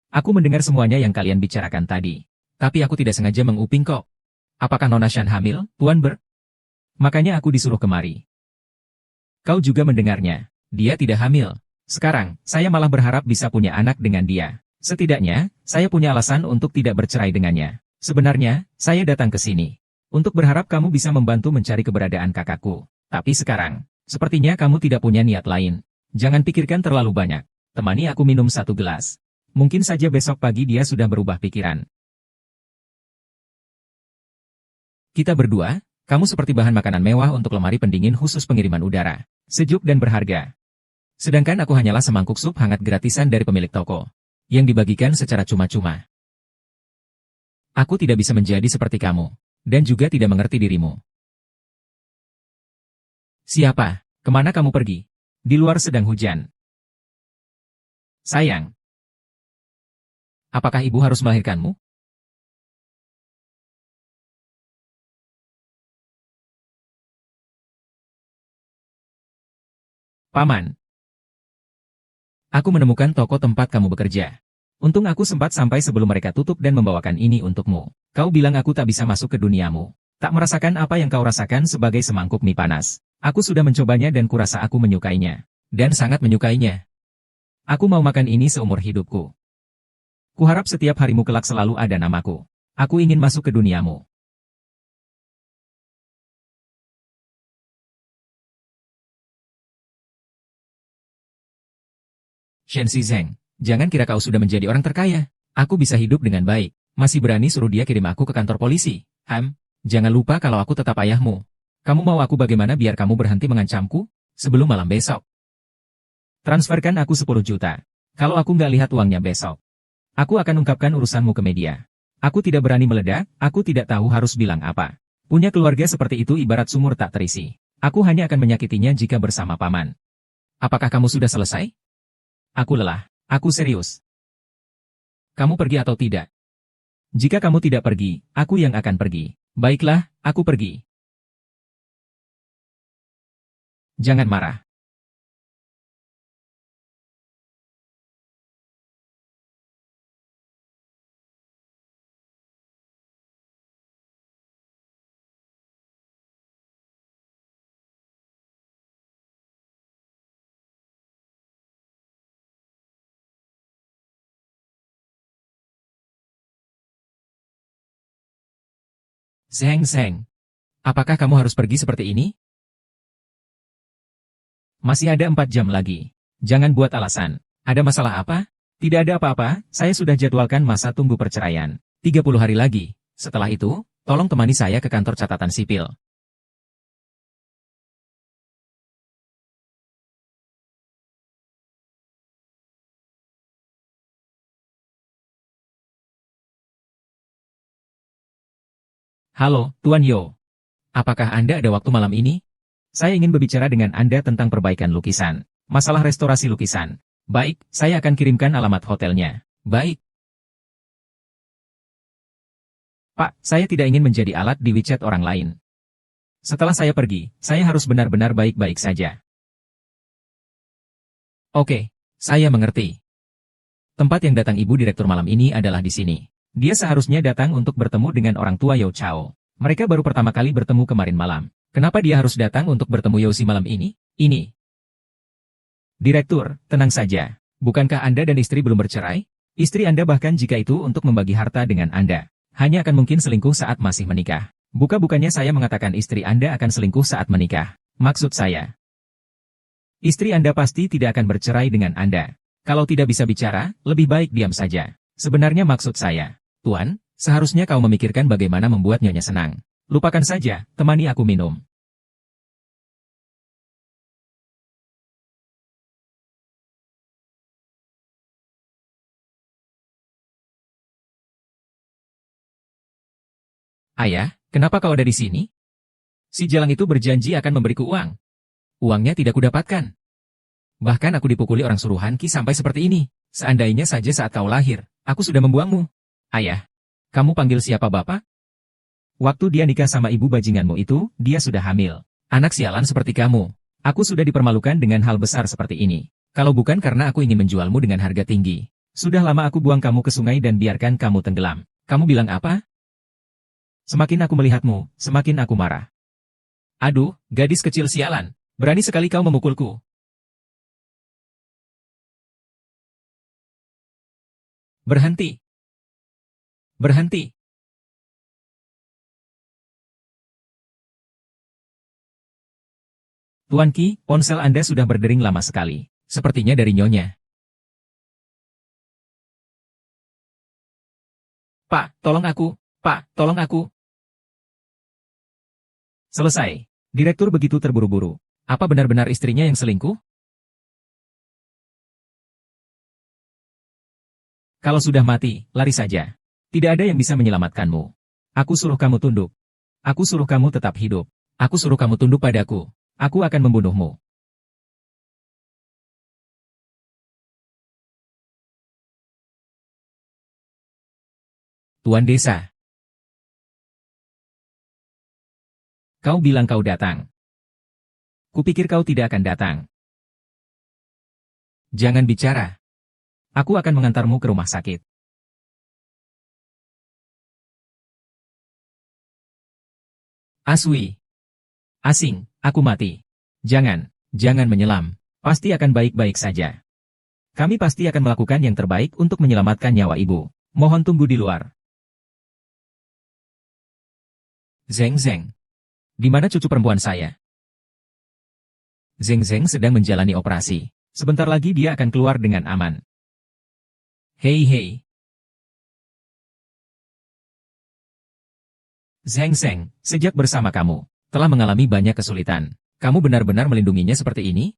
S1: Aku mendengar semuanya yang kalian bicarakan tadi. Tapi aku tidak sengaja menguping kok. Apakah Nona Shan hamil, Tuan Ber? Makanya aku disuruh kemari. Kau juga mendengarnya. Dia tidak hamil. Sekarang, saya malah berharap bisa punya anak dengan dia. Setidaknya, saya punya alasan untuk tidak bercerai dengannya. Sebenarnya, saya datang ke sini untuk berharap kamu bisa membantu mencari keberadaan kakakku. Tapi sekarang, sepertinya kamu tidak punya niat lain. Jangan pikirkan terlalu banyak. Temani aku minum satu gelas. Mungkin saja besok pagi dia sudah berubah pikiran. Kita berdua, kamu seperti bahan makanan mewah untuk lemari pendingin khusus pengiriman udara. Sejuk dan berharga. Sedangkan aku hanyalah semangkuk sup hangat gratisan dari pemilik toko. Yang dibagikan secara cuma-cuma. Aku tidak bisa menjadi seperti kamu. Dan juga tidak mengerti dirimu. Siapa? Kemana kamu pergi? Di luar sedang hujan. Sayang. Apakah ibu harus melahirkanmu? Paman. Aku menemukan toko tempat kamu bekerja. Untung aku sempat sampai sebelum mereka tutup dan membawakan ini untukmu. Kau bilang aku tak bisa masuk ke duniamu. Tak merasakan apa yang kau rasakan sebagai semangkuk mie panas. Aku sudah mencobanya dan kurasa aku menyukainya. Dan sangat menyukainya. Aku mau makan ini seumur hidupku. Kuharap setiap harimu kelak selalu ada namaku. Aku ingin masuk ke duniamu. Shen Zheng, jangan kira kau sudah menjadi orang terkaya. Aku bisa hidup dengan baik. Masih berani suruh dia kirim aku ke kantor polisi. Jangan lupa kalau aku tetap ayahmu. Kamu mau aku bagaimana biar kamu berhenti mengancamku? Sebelum malam besok. Transferkan aku 10 juta. Kalau aku nggak lihat uangnya besok. Aku akan ungkapkan urusanmu ke media. Aku tidak berani meledak, aku tidak tahu harus bilang apa. Punya keluarga seperti itu ibarat sumur tak terisi. Aku hanya akan menyakitinya jika bersama paman. Apakah kamu sudah selesai? Aku lelah. Aku serius. Kamu pergi atau tidak? Jika kamu tidak pergi, aku yang akan pergi. Baiklah, aku pergi. Jangan marah. Zheng. Apakah kamu harus pergi seperti ini? Masih ada 4 jam lagi. Jangan buat alasan. Ada masalah apa? Tidak ada apa-apa, saya sudah jadwalkan masa tunggu perceraian. 30 hari lagi. Setelah itu, tolong temani saya ke kantor catatan sipil. Halo, Tuan Yo. Apakah Anda ada waktu malam ini? Saya ingin berbicara dengan Anda tentang perbaikan lukisan. Masalah restorasi lukisan. Baik, saya akan kirimkan alamat hotelnya. Baik. Pak, saya tidak ingin menjadi alat di WeChat orang lain. Setelah saya pergi, saya harus benar-benar baik-baik saja. Oke, saya mengerti. Tempat yang datang ibu direktur malam ini adalah di sini. Dia seharusnya datang untuk bertemu dengan orang tua Yao Chao. Mereka baru pertama kali bertemu kemarin malam. Kenapa dia harus datang untuk bertemu Yao Si malam ini? Ini. Direktur, tenang saja. Bukankah Anda dan istri belum bercerai? Istri Anda bahkan jika itu untuk membagi harta dengan Anda. Hanya akan mungkin selingkuh saat masih menikah. Buka-bukannya saya mengatakan istri Anda akan selingkuh saat menikah. Maksud saya, istri Anda pasti tidak akan bercerai dengan Anda. Kalau tidak bisa bicara, lebih baik diam saja. Sebenarnya maksud saya, Tuan, seharusnya kau memikirkan bagaimana membuat Nyonya senang. Lupakan saja, temani aku minum. Ayah, kenapa kau ada di sini? Si Jalang itu berjanji akan memberiku uang. Uangnya tidak kudapatkan. Bahkan aku dipukuli orang suruhan Ki sampai seperti ini. Seandainya saja saat kau lahir, aku sudah membuangmu. Ayah, kamu panggil siapa bapak? Waktu dia nikah sama ibu bajinganmu itu, dia sudah hamil. Anak sialan seperti kamu. Aku sudah dipermalukan dengan hal besar seperti ini. Kalau bukan karena aku ingin menjualmu dengan harga tinggi. Sudah lama aku buang kamu ke sungai dan biarkan kamu tenggelam. Kamu bilang apa? Semakin aku melihatmu, semakin aku marah. Aduh, gadis kecil sialan. Berani sekali kau memukulku. Berhenti. Berhenti. Tuan Ki, ponsel Anda sudah berdering lama sekali. Sepertinya dari Nyonya. Pak, tolong aku. Pak, tolong aku. Selesai. Direktur begitu terburu-buru. Apa benar-benar istrinya yang selingkuh? Kalau sudah mati, lari saja. Tidak ada yang bisa menyelamatkanmu. Aku suruh kamu tunduk. Aku suruh kamu tetap hidup. Aku suruh kamu tunduk padaku. Aku akan membunuhmu. Tuan Desa, kau bilang kau datang. Kupikir kau tidak akan datang. Jangan bicara. Aku akan mengantarmu ke rumah sakit. Aswi. Asing, aku mati. Jangan menyelam. Pasti akan baik-baik saja. Kami pasti akan melakukan yang terbaik untuk menyelamatkan nyawa ibu. Mohon tunggu di luar. Zeng Zeng. Di mana cucu perempuan saya? Zeng Zeng sedang menjalani operasi. Sebentar lagi dia akan keluar dengan aman. Hei. Zeng Zeng, sejak bersama kamu, telah mengalami banyak kesulitan. Kamu benar-benar melindunginya seperti ini?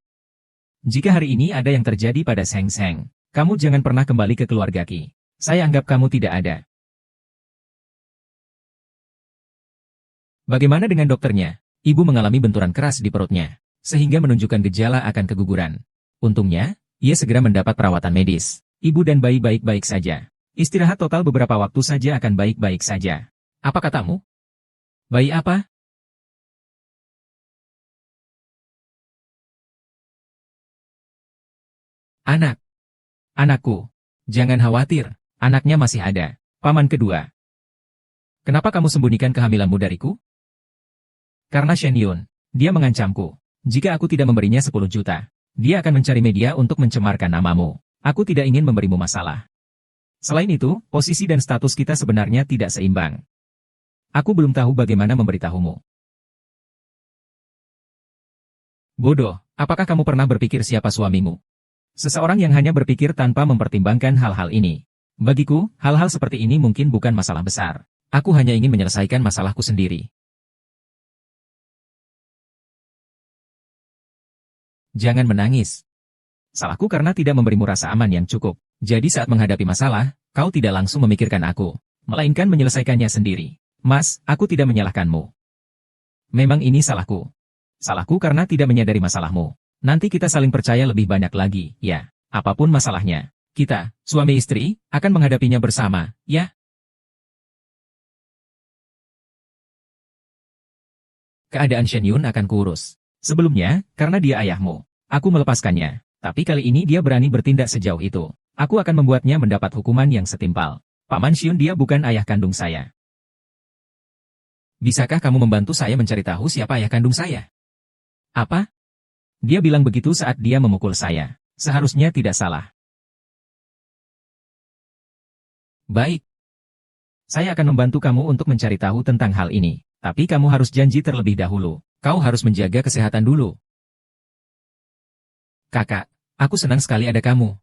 S1: Jika hari ini ada yang terjadi pada Zeng Zeng, kamu jangan pernah kembali ke keluarga Qi. Saya anggap kamu tidak ada. Bagaimana dengan dokternya? Ibu mengalami benturan keras di perutnya, sehingga menunjukkan gejala akan keguguran. Untungnya, ia segera mendapat perawatan medis. Ibu dan bayi baik-baik saja. Istirahat total beberapa waktu saja akan baik-baik saja. Apa katamu? Bayi apa? Anak. Anakku. Jangan khawatir, anaknya masih ada. Paman kedua. Kenapa kamu sembunyikan kehamilanmu dariku? Karena Shen Yun. Dia mengancamku. Jika aku tidak memberinya 10 juta, dia akan mencari media untuk mencemarkan namamu. Aku tidak ingin memberimu masalah. Selain itu, posisi dan status kita sebenarnya tidak seimbang. Aku belum tahu bagaimana memberitahumu. Bodoh, apakah kamu pernah berpikir siapa suamimu? Seseorang yang hanya berpikir tanpa mempertimbangkan hal-hal ini. Bagiku, hal-hal seperti ini mungkin bukan masalah besar. Aku hanya ingin menyelesaikan masalahku sendiri. Jangan menangis. Salahku karena tidak memberimu rasa aman yang cukup. Jadi saat menghadapi masalah, kau tidak langsung memikirkan aku, melainkan menyelesaikannya sendiri. Mas, aku tidak menyalahkanmu. Memang ini salahku. Salahku karena tidak menyadari masalahmu. Nanti kita saling percaya lebih banyak lagi, ya. Apapun masalahnya, kita, suami istri, akan menghadapinya bersama, ya. Keadaan Shen Yun akan kurus. Sebelumnya, karena dia ayahmu, aku melepaskannya. Tapi kali ini dia berani bertindak sejauh itu. Aku akan membuatnya mendapat hukuman yang setimpal. Paman Xiun dia bukan ayah kandung saya. Bisakah kamu membantu saya mencari tahu siapa ayah kandung saya? Apa? Dia bilang begitu saat dia memukul saya. Seharusnya tidak salah. Baik. Saya akan membantu kamu untuk mencari tahu tentang hal ini. Tapi kamu harus janji terlebih dahulu. Kau harus menjaga kesehatan dulu. Kakak, aku senang sekali ada kamu.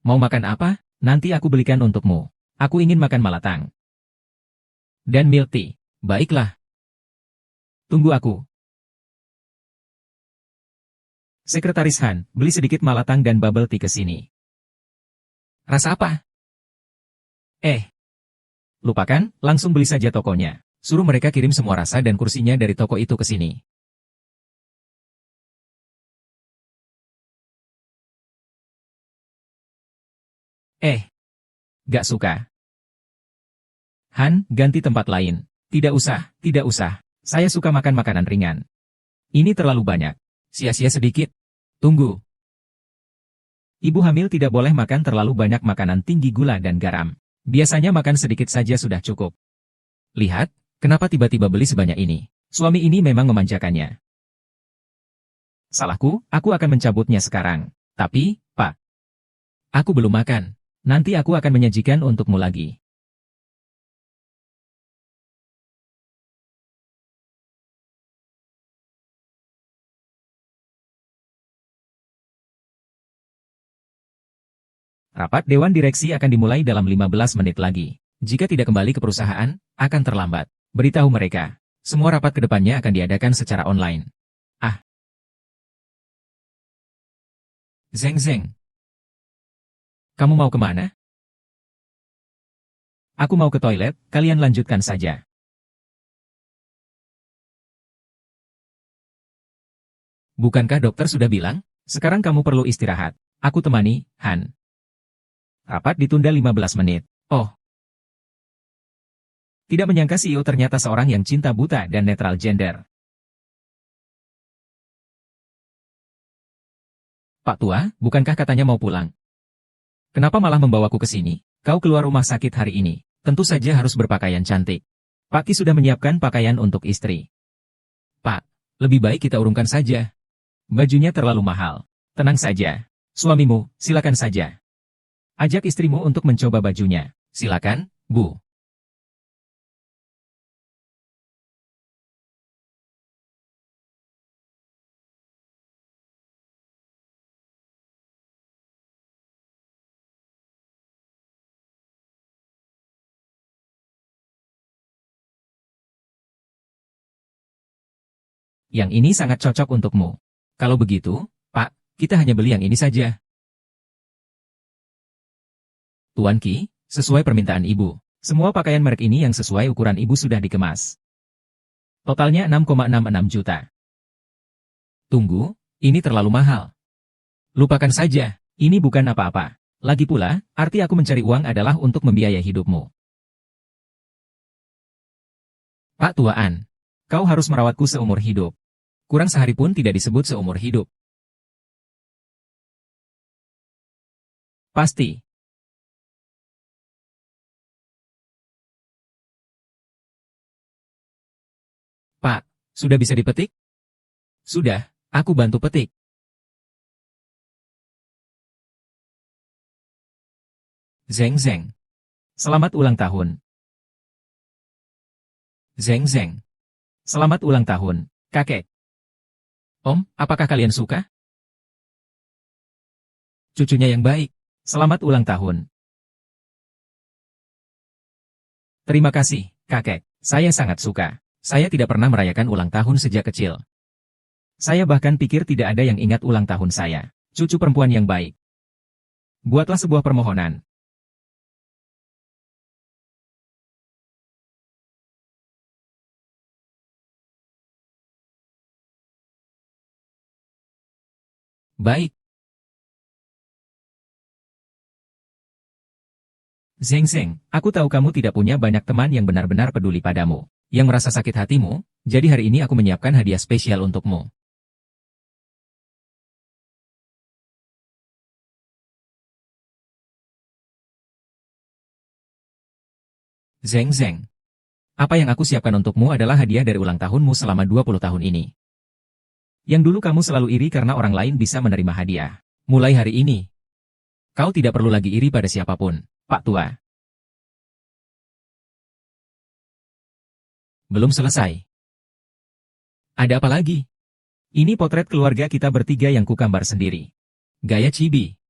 S1: Mau makan apa? Nanti aku belikan untukmu. Aku ingin makan malatang. Dan milk tea. Baiklah. Tunggu aku. Sekretaris Han, beli sedikit malatang dan bubble tea ke sini. Rasa apa? Lupakan, langsung beli saja tokonya. Suruh mereka kirim semua rasa dan kursinya dari toko itu ke sini. Gak suka. Han, ganti tempat lain. Tidak usah, tidak usah. Saya suka makan makanan ringan. Ini terlalu banyak. Sia-sia sedikit. Tunggu. Ibu hamil tidak boleh makan terlalu banyak makanan tinggi gula dan garam. Biasanya makan sedikit saja sudah cukup. Lihat, kenapa tiba-tiba beli sebanyak ini? Suami ini memang memanjakannya. Salahku, aku akan mencabutnya sekarang. Tapi, Pak, aku belum makan. Nanti aku akan menyajikan untukmu lagi. Rapat Dewan Direksi akan dimulai dalam 15 menit lagi. Jika tidak kembali ke perusahaan, akan terlambat. Beritahu mereka. Semua rapat ke depannya akan diadakan secara online. Ah, Zeng Zeng, kamu mau kemana? Aku mau ke toilet, kalian lanjutkan saja. Bukankah dokter sudah bilang? Sekarang kamu perlu istirahat. Aku temani, Han. Rapat ditunda 15 menit. Oh, tidak menyangka CEO ternyata seorang yang cinta buta dan netral gender. Pak Tua, bukankah katanya mau pulang? Kenapa malah membawaku ke sini? Kau keluar rumah sakit hari ini. Tentu saja harus berpakaian cantik. Pak Ki sudah menyiapkan pakaian untuk istri. Pak, lebih baik kita urungkan saja. Bajunya terlalu mahal. Tenang saja. Suamimu, silakan saja. Ajak istrimu untuk mencoba bajunya. Silakan, Bu. Yang ini sangat cocok untukmu. Kalau begitu, Pak, kita hanya beli yang ini saja. Tuan Ki, sesuai permintaan Ibu. Semua pakaian merek ini yang sesuai ukuran Ibu sudah dikemas. Totalnya 6,66 juta. Tunggu, ini terlalu mahal. Lupakan saja, ini bukan apa-apa. Lagi pula, arti aku mencari uang adalah untuk membiayai hidupmu. Pak Tuaan, kau harus merawatku seumur hidup. Kurang sehari pun tidak disebut seumur hidup. Pasti. Pak, sudah bisa dipetik? Sudah, aku bantu petik. Zeng Zeng. Selamat ulang tahun. Zeng Zeng. Selamat ulang tahun, kakek. Om, apakah kalian suka? Cucunya yang baik. Selamat ulang tahun. Terima kasih, kakek. Saya sangat suka. Saya tidak pernah merayakan ulang tahun sejak kecil. Saya bahkan pikir tidak ada yang ingat ulang tahun saya. Cucu perempuan yang baik. Buatlah sebuah permohonan. Baik. Zeng Zeng, aku tahu kamu tidak punya banyak teman yang benar-benar peduli padamu. Yang merasa sakit hatimu, jadi hari ini aku menyiapkan hadiah spesial untukmu. Zeng Zeng. Apa yang aku siapkan untukmu adalah hadiah dari ulang tahunmu selama 20 tahun ini. Yang dulu kamu selalu iri karena orang lain bisa menerima hadiah. Mulai hari ini, kau tidak perlu lagi iri pada siapapun, Pak Tua. Belum selesai. Ada apa lagi? Ini potret keluarga kita bertiga yang kugambar sendiri. Gaya chibi.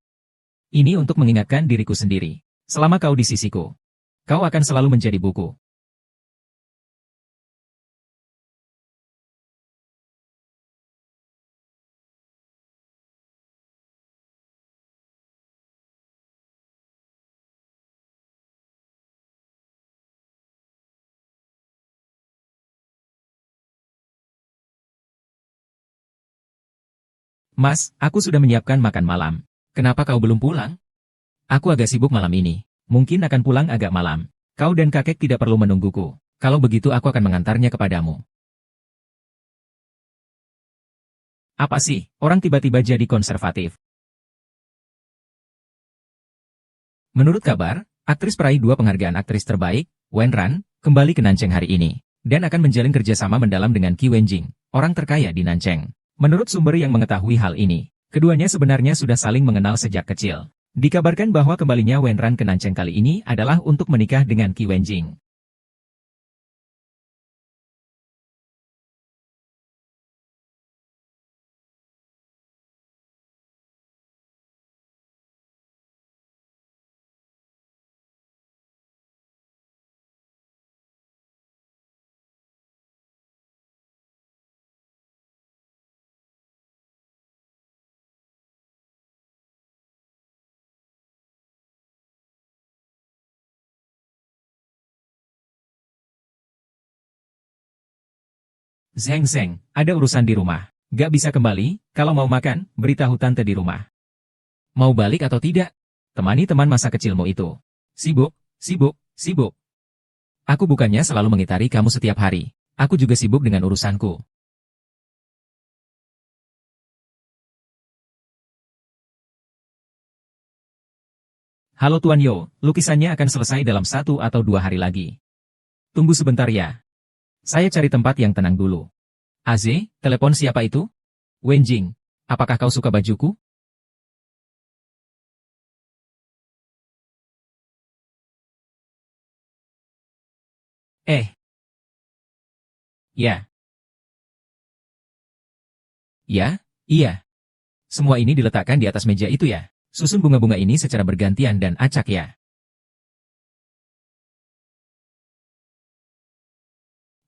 S1: Ini untuk mengingatkan diriku sendiri. Selama kau di sisiku, kau akan selalu menjadi buku. Mas, aku sudah menyiapkan makan malam. Kenapa kau belum pulang? Aku agak sibuk malam ini. Mungkin akan pulang agak malam. Kau dan kakek tidak perlu menungguku. Kalau begitu aku akan mengantarnya kepadamu. Apa sih, orang tiba-tiba jadi konservatif? Menurut kabar, aktris peraih dua penghargaan aktris terbaik, Wen Ran, kembali ke Nancheng hari ini. Dan akan menjalin kerjasama mendalam dengan Qi Wenjing, orang terkaya di Nancheng. Menurut sumber yang mengetahui hal ini, keduanya sebenarnya sudah saling mengenal sejak kecil. Dikabarkan bahwa kembalinya Wen Ran ke Nancheng kali ini adalah untuk menikah dengan Qi Wenjing. Zeng Zeng, ada urusan di rumah. Gak bisa kembali, kalau mau makan, beritahu tante di rumah. Mau balik atau tidak? Temani teman masa kecilmu itu. Sibuk, sibuk, sibuk. Aku bukannya selalu mengitari kamu setiap hari. Aku juga sibuk dengan urusanku. Halo Tuan Yo, lukisannya akan selesai dalam 1 atau 2 hari lagi. Tunggu sebentar ya. Saya cari tempat yang tenang dulu. Aze, telepon siapa itu? Wenjing, apakah kau suka bajuku? Eh, ya, ya, iya. Semua ini diletakkan di atas meja itu ya. Susun bunga-bunga ini secara bergantian dan acak ya.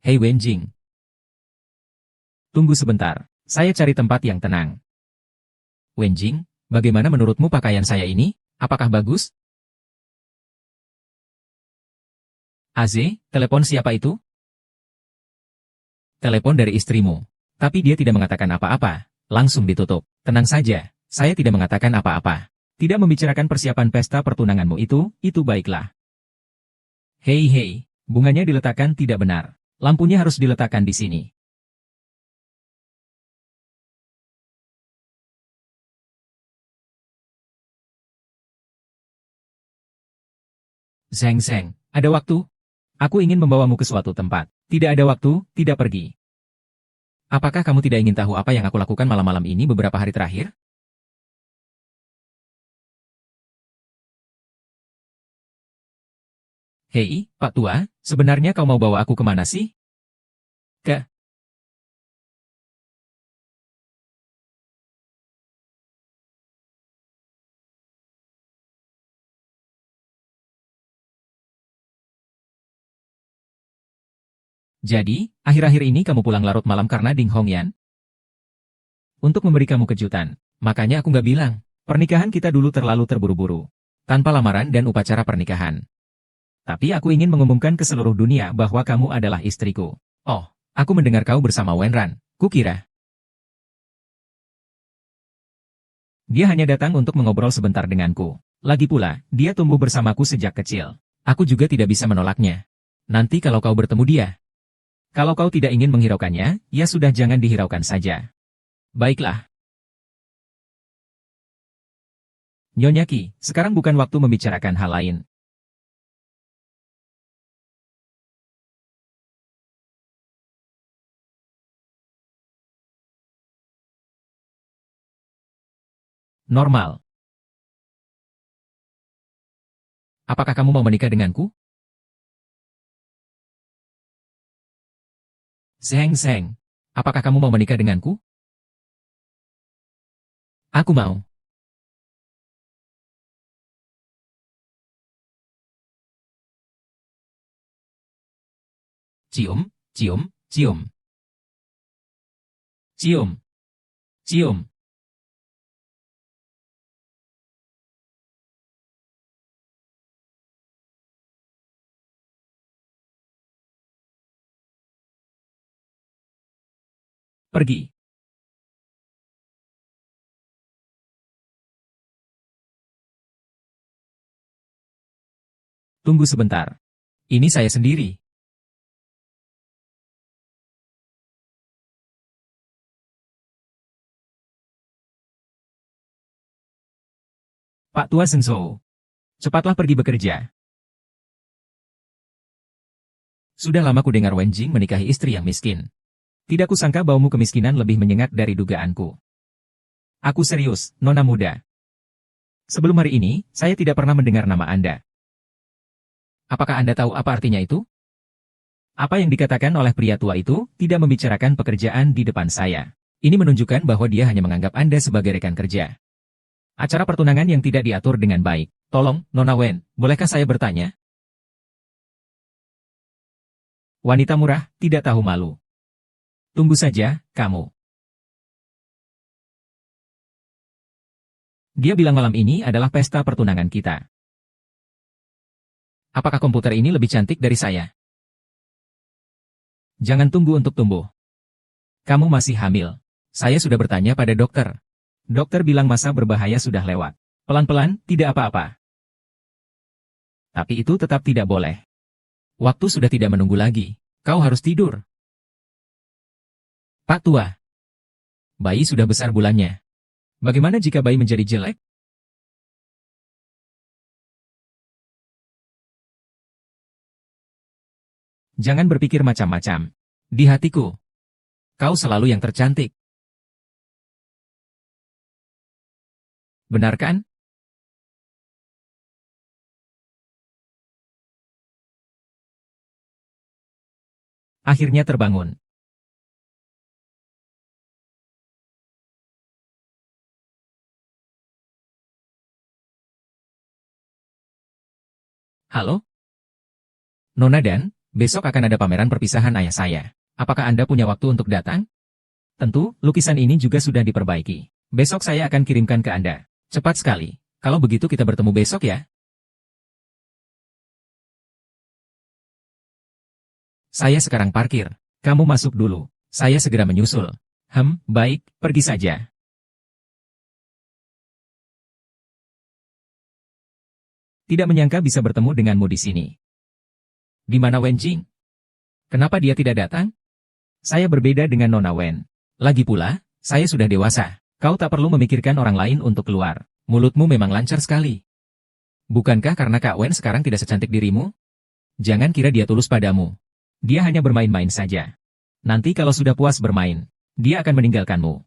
S1: Hei Wenjing, tunggu sebentar. Saya cari tempat yang tenang. Wenjing, bagaimana menurutmu pakaian saya ini? Apakah bagus? Aze, telepon siapa itu? Telepon dari istrimu. Tapi dia tidak mengatakan apa-apa. Langsung ditutup. Tenang saja, saya tidak mengatakan apa-apa. Tidak membicarakan persiapan pesta pertunanganmu itu baiklah. Hei hei, bunganya diletakkan tidak benar. Lampunya harus diletakkan di sini. Zeng Zeng, ada waktu? Aku ingin membawamu ke suatu tempat. Tidak ada waktu, tidak pergi. Apakah kamu tidak ingin tahu apa yang aku lakukan malam-malam ini beberapa hari terakhir? Hei, Pak Tua, sebenarnya kau mau bawa aku kemana sih? Ke, jadi, akhir-akhir ini kamu pulang larut malam karena Ding Hongyan? Untuk memberi kamu kejutan. Makanya aku nggak bilang. Pernikahan kita dulu terlalu terburu-buru. Tanpa lamaran dan upacara pernikahan. Tapi aku ingin mengumumkan ke seluruh dunia bahwa kamu adalah istriku. Oh, aku mendengar kau bersama Wenran. Kukira, dia hanya datang untuk mengobrol sebentar denganku. Lagi pula, dia tumbuh bersamaku sejak kecil. Aku juga tidak bisa menolaknya. Nanti kalau kau bertemu dia. Kalau kau tidak ingin menghiraukannya, ya sudah jangan dihiraukan saja. Baiklah. Nyonya Ki, sekarang bukan waktu membicarakan hal lain. Normal. Apakah kamu mau menikah denganku? Zeng Zeng. Apakah kamu mau menikah denganku? Aku mau. Cium, cium, cium. Cium, cium. Pergi. Tunggu sebentar. Ini saya sendiri. Pak Tua Sengso. Cepatlah pergi bekerja. Sudah lama ku dengar Wen Jing menikahi istri yang miskin. Tidak kusangka baumu kemiskinan lebih menyengat dari dugaanku. Aku serius, nona muda. Sebelum hari ini, saya tidak pernah mendengar nama Anda. Apakah Anda tahu apa artinya itu? Apa yang dikatakan oleh pria tua itu tidak membicarakan pekerjaan di depan saya. Ini menunjukkan bahwa dia hanya menganggap Anda sebagai rekan kerja. Acara pertunangan yang tidak diatur dengan baik. Tolong, Nona Wen, bolehkah saya bertanya? Wanita murah, tidak tahu malu. Tunggu saja, kamu. Dia bilang malam ini adalah pesta pertunangan kita. Apakah komputer ini lebih cantik dari saya? Jangan tunggu untuk tumbuh. Kamu masih hamil. Saya sudah bertanya pada dokter. Dokter bilang masa berbahaya sudah lewat. Pelan-pelan, tidak apa-apa. Tapi itu tetap tidak boleh. Waktu sudah tidak menunggu lagi. Kau harus tidur. Pak Tua. Bayi sudah besar bulannya. Bagaimana jika bayi menjadi jelek? Jangan berpikir macam-macam. Di hatiku, kau selalu yang tercantik. Benar kan? Akhirnya terbangun. Halo? Nona Dan, besok akan ada pameran perpisahan ayah saya. Apakah Anda punya waktu untuk datang? Tentu, lukisan ini juga sudah diperbaiki. Besok saya akan kirimkan ke Anda. Cepat sekali. Kalau begitu kita bertemu besok ya. Saya sekarang parkir. Kamu masuk dulu. Saya segera menyusul. Baik, pergi saja. Tidak menyangka bisa bertemu denganmu di sini. Di mana Wen Jing? Kenapa dia tidak datang? Saya berbeda dengan Nona Wen. Lagi pula, saya sudah dewasa. Kau tak perlu memikirkan orang lain untuk keluar. Mulutmu memang lancar sekali. Bukankah karena Kak Wen sekarang tidak secantik dirimu? Jangan kira dia tulus padamu. Dia hanya bermain-main saja. Nanti kalau sudah puas bermain, dia akan meninggalkanmu.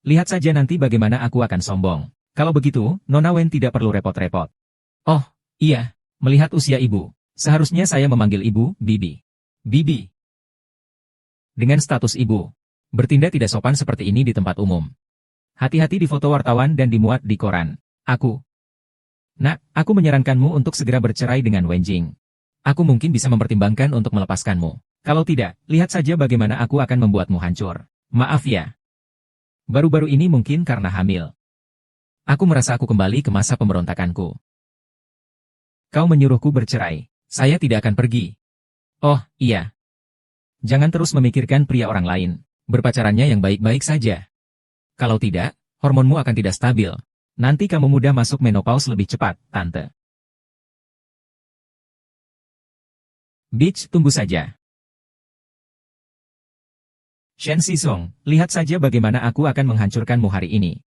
S1: Lihat saja nanti bagaimana aku akan sombong. Kalau begitu, Nona Wen tidak perlu repot-repot. Oh, iya, melihat usia ibu, seharusnya saya memanggil ibu, Bibi. Bibi. Dengan status ibu, bertindak tidak sopan seperti ini di tempat umum. Hati-hati di foto wartawan dan dimuat di koran. Nak, aku menyarankanmu untuk segera bercerai dengan Wen Jing. Aku mungkin bisa mempertimbangkan untuk melepaskanmu. Kalau tidak, lihat saja bagaimana aku akan membuatmu hancur. Maaf ya. Baru-baru ini mungkin karena hamil. Aku merasa aku kembali ke masa pemberontakanku. Kau menyuruhku bercerai. Saya tidak akan pergi. Oh, iya. Jangan terus memikirkan pria orang lain. Berpacarannya yang baik-baik saja. Kalau tidak, hormonmu akan tidak stabil. Nanti kamu mudah masuk menopause lebih cepat, Tante. Bitch, tunggu saja. Shen Xizong, lihat saja bagaimana aku akan menghancurkanmu hari ini.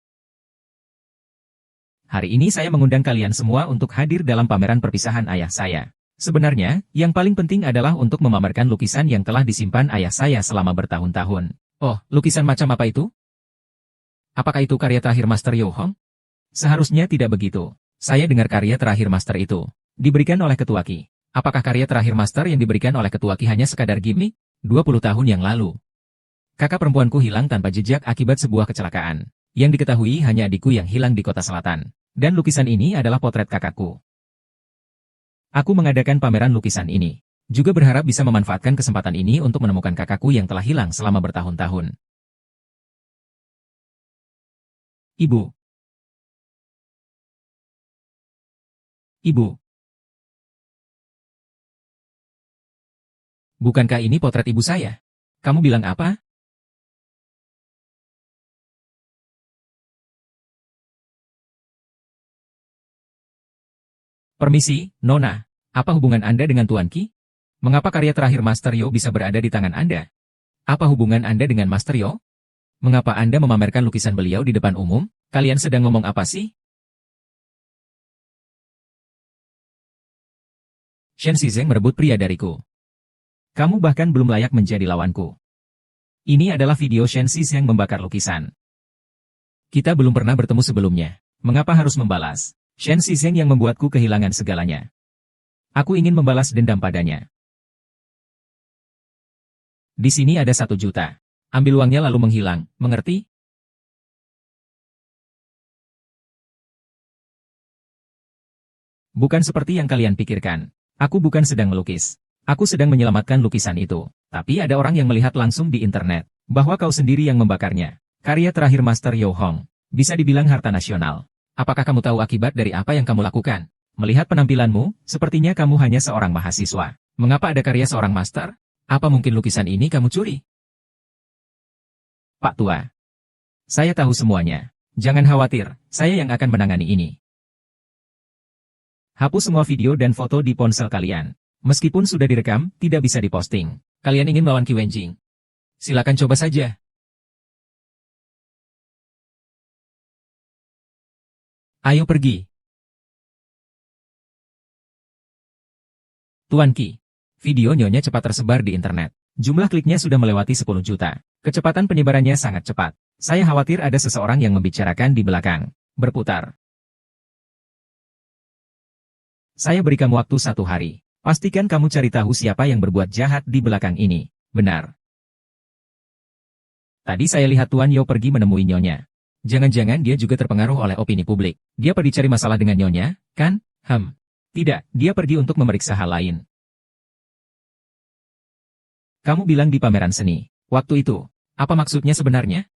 S1: Hari ini saya mengundang kalian semua untuk hadir dalam pameran perpisahan ayah saya. Sebenarnya, yang paling penting adalah untuk memamerkan lukisan yang telah disimpan ayah saya selama bertahun-tahun. Oh, lukisan macam apa itu? Apakah itu karya terakhir Master Yu Hong? Seharusnya tidak begitu. Saya dengar karya terakhir Master itu diberikan oleh Ketua Qi. Apakah karya terakhir Master yang diberikan oleh Ketua Qi hanya sekadar gimmick? 20 tahun yang lalu. Kakak perempuanku hilang tanpa jejak akibat sebuah kecelakaan. Yang diketahui hanya adikku yang hilang di kota selatan. Dan lukisan ini adalah potret kakakku. Aku mengadakan pameran lukisan ini. Juga berharap bisa memanfaatkan kesempatan ini untuk menemukan kakakku yang telah hilang selama bertahun-tahun. Ibu. Ibu. Bukankah ini potret ibu saya? Kamu bilang apa? Permisi, Nona. Apa hubungan Anda dengan Tuan Qi? Mengapa karya terakhir Master Yo bisa berada di tangan Anda? Apa hubungan Anda dengan Master Yo? Mengapa Anda memamerkan lukisan beliau di depan umum? Kalian sedang ngomong apa sih? Shen Xizeng merebut pria dariku. Kamu bahkan belum layak menjadi lawanku. Ini adalah video Shen Xizeng membakar lukisan. Kita belum pernah bertemu sebelumnya. Mengapa harus membalas? Shen Xizeng yang membuatku kehilangan segalanya. Aku ingin membalas dendam padanya. Di sini ada 1 juta. Ambil uangnya lalu menghilang, mengerti? Bukan seperti yang kalian pikirkan. Aku bukan sedang melukis. Aku sedang menyelamatkan lukisan itu. Tapi ada orang yang melihat langsung di internet, bahwa kau sendiri yang membakarnya. Karya terakhir Master Yu Hong. Bisa dibilang harta nasional. Apakah kamu tahu akibat dari apa yang kamu lakukan? Melihat penampilanmu, sepertinya kamu hanya seorang mahasiswa. Mengapa ada karya seorang master? Apa mungkin lukisan ini kamu curi? Pak Tua. Saya tahu semuanya. Jangan khawatir, saya yang akan menangani ini. Hapus semua video dan foto di ponsel kalian. Meskipun sudah direkam, tidak bisa diposting. Kalian ingin melawan Qi Wenjing? Silakan coba saja. Ayo pergi. Tuan Qi. Video nyonya cepat tersebar di internet. Jumlah kliknya sudah melewati 10 juta. Kecepatan penyebarannya sangat cepat. Saya khawatir ada seseorang yang membicarakan di belakang. Berputar. Saya berikan waktu 1 hari. Pastikan kamu cari tahu siapa yang berbuat jahat di belakang ini. Benar. Tadi saya lihat Tuan Yo pergi menemui nyonya. Jangan-jangan dia juga terpengaruh oleh opini publik. Dia pergi cari masalah dengan nyonya, kan? Tidak, dia pergi untuk memeriksa hal lain. Kamu bilang di pameran seni. Waktu itu, apa maksudnya sebenarnya?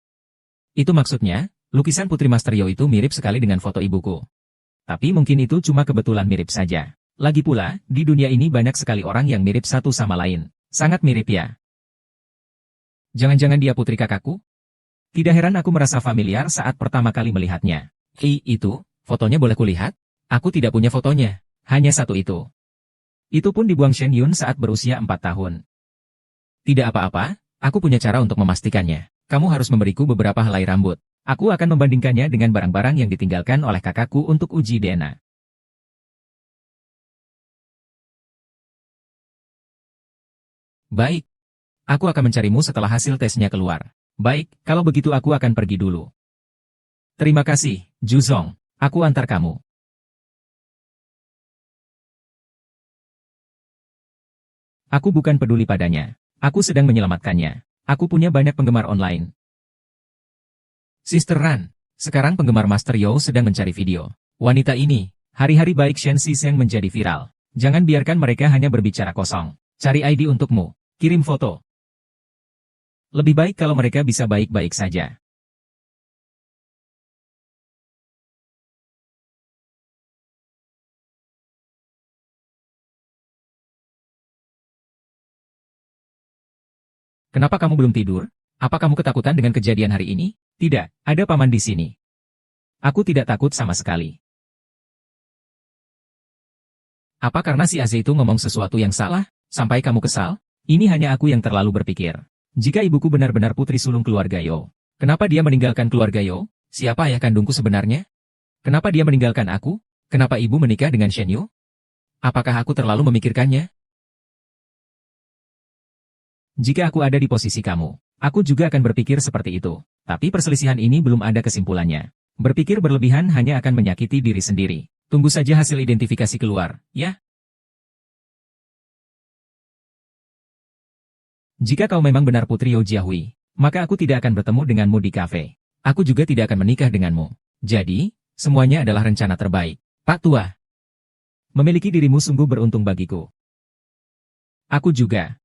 S1: Itu maksudnya, lukisan Putri Master Yo itu mirip sekali dengan foto ibuku. Tapi mungkin itu cuma kebetulan mirip saja. Lagi pula, di dunia ini banyak sekali orang yang mirip satu sama lain. Sangat mirip ya. Jangan-jangan dia putri kakakku? Tidak heran aku merasa familiar saat pertama kali melihatnya. Itu, fotonya boleh kulihat? Aku tidak punya fotonya. Hanya satu itu. Itu pun dibuang Shen Yun saat berusia 4 tahun. Tidak apa-apa, aku punya cara untuk memastikannya. Kamu harus memberiku beberapa helai rambut. Aku akan membandingkannya dengan barang-barang yang ditinggalkan oleh kakakku untuk uji DNA. Baik. Aku akan mencarimu setelah hasil tesnya keluar. Baik, kalau begitu aku akan pergi dulu. Terima kasih, Juzong. Aku antar kamu. Aku bukan peduli padanya. Aku sedang menyelamatkannya. Aku punya banyak penggemar online. Sister Ran, sekarang penggemar Master Yo sedang mencari video. Wanita ini, hari-hari baik Shen Xisheng menjadi viral. Jangan biarkan mereka hanya berbicara kosong. Cari ID untukmu. Kirim foto. Lebih baik kalau mereka bisa baik-baik saja. Kenapa kamu belum tidur? Apa kamu ketakutan dengan kejadian hari ini? Tidak, ada paman di sini. Aku tidak takut sama sekali. Apa karena si Aze itu ngomong sesuatu yang salah, sampai kamu kesal? Ini hanya aku yang terlalu berpikir. Jika ibuku benar-benar putri sulung keluarga Yo, kenapa dia meninggalkan keluarga Yo? Siapa ayah kandungku sebenarnya? Kenapa dia meninggalkan aku? Kenapa ibu menikah dengan Shen Yu? Apakah aku terlalu memikirkannya? Jika aku ada di posisi kamu, aku juga akan berpikir seperti itu. Tapi perselisihan ini belum ada kesimpulannya. Berpikir berlebihan hanya akan menyakiti diri sendiri. Tunggu saja hasil identifikasi keluar, ya? Jika kau memang benar Putri Yo Jiahui, maka aku tidak akan bertemu denganmu di kafe. Aku juga tidak akan menikah denganmu. Jadi, semuanya adalah rencana terbaik. Pak Tua, memiliki dirimu sungguh beruntung bagiku. Aku juga.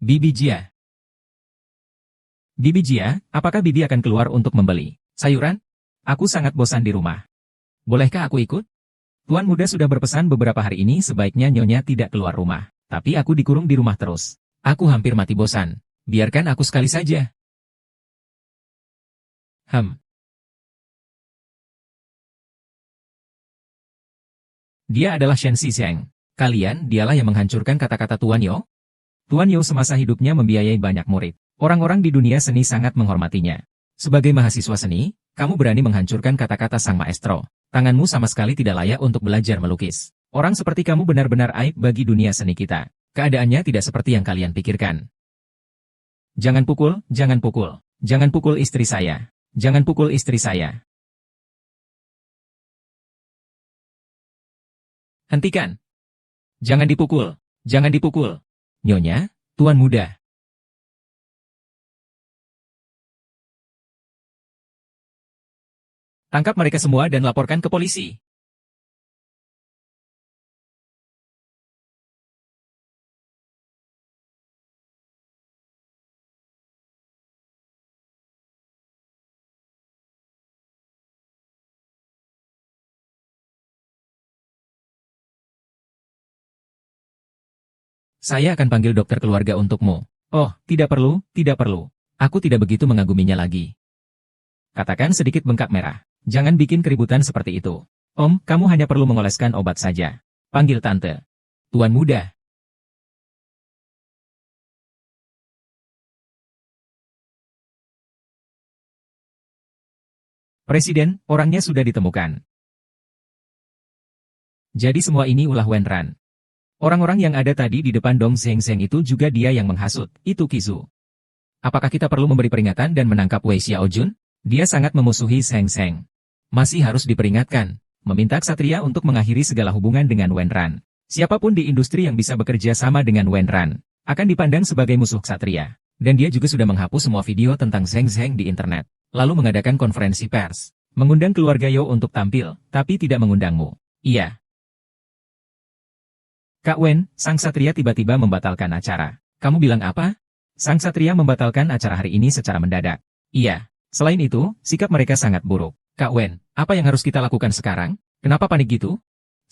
S1: Bibi Jia. Bibi Jia, apakah Bibi akan keluar untuk membeli sayuran? Aku sangat bosan di rumah. Bolehkah aku ikut? Tuan muda sudah berpesan beberapa hari ini sebaiknya nyonya tidak keluar rumah. Tapi aku dikurung di rumah terus. Aku hampir mati bosan. Biarkan aku sekali saja. Dia adalah Shen Xizheng. Kalian, dialah yang menghancurkan kata-kata Tuan Yo? Tuan Yo semasa hidupnya membiayai banyak murid. Orang-orang di dunia seni sangat menghormatinya. Sebagai mahasiswa seni, kamu berani menghancurkan kata-kata sang maestro. Tanganmu sama sekali tidak layak untuk belajar melukis. Orang seperti kamu benar-benar aib bagi dunia seni kita. Keadaannya tidak seperti yang kalian pikirkan. Jangan pukul, jangan pukul. Jangan pukul istri saya. Jangan pukul istri saya. Hentikan. Jangan dipukul. Jangan dipukul. Nyonya, Tuan muda. Tangkap mereka semua dan laporkan ke polisi. Saya akan panggil dokter keluarga untukmu. Oh, tidak perlu, tidak perlu. Aku tidak begitu mengaguminya lagi. Katakan sedikit bengkak merah. Jangan bikin keributan seperti itu. Om, kamu hanya perlu mengoleskan obat saja. Panggil tante. Tuan muda. Presiden, orangnya sudah ditemukan. Jadi semua ini ulah Wenran. Orang-orang yang ada tadi di depan Dong Zeng Zeng itu juga dia yang menghasut, itu Kizu. Apakah kita perlu memberi peringatan dan menangkap Wei Xiaojun? Dia sangat memusuhi Zeng Zeng. Masih harus diperingatkan, meminta ksatria untuk mengakhiri segala hubungan dengan Wenran. Siapapun di industri yang bisa bekerja sama dengan Wenran, akan dipandang sebagai musuh ksatria. Dan dia juga sudah menghapus semua video tentang Zeng Zeng di internet, lalu mengadakan konferensi pers, mengundang keluarga Yo untuk tampil, tapi tidak mengundangmu. Iya. Kak Wen, sang ksatria tiba-tiba membatalkan acara. Kamu bilang apa? Sang ksatria membatalkan acara hari ini secara mendadak. Iya. Selain itu, sikap mereka sangat buruk. Kak Wen, apa yang harus kita lakukan sekarang? Kenapa panik gitu?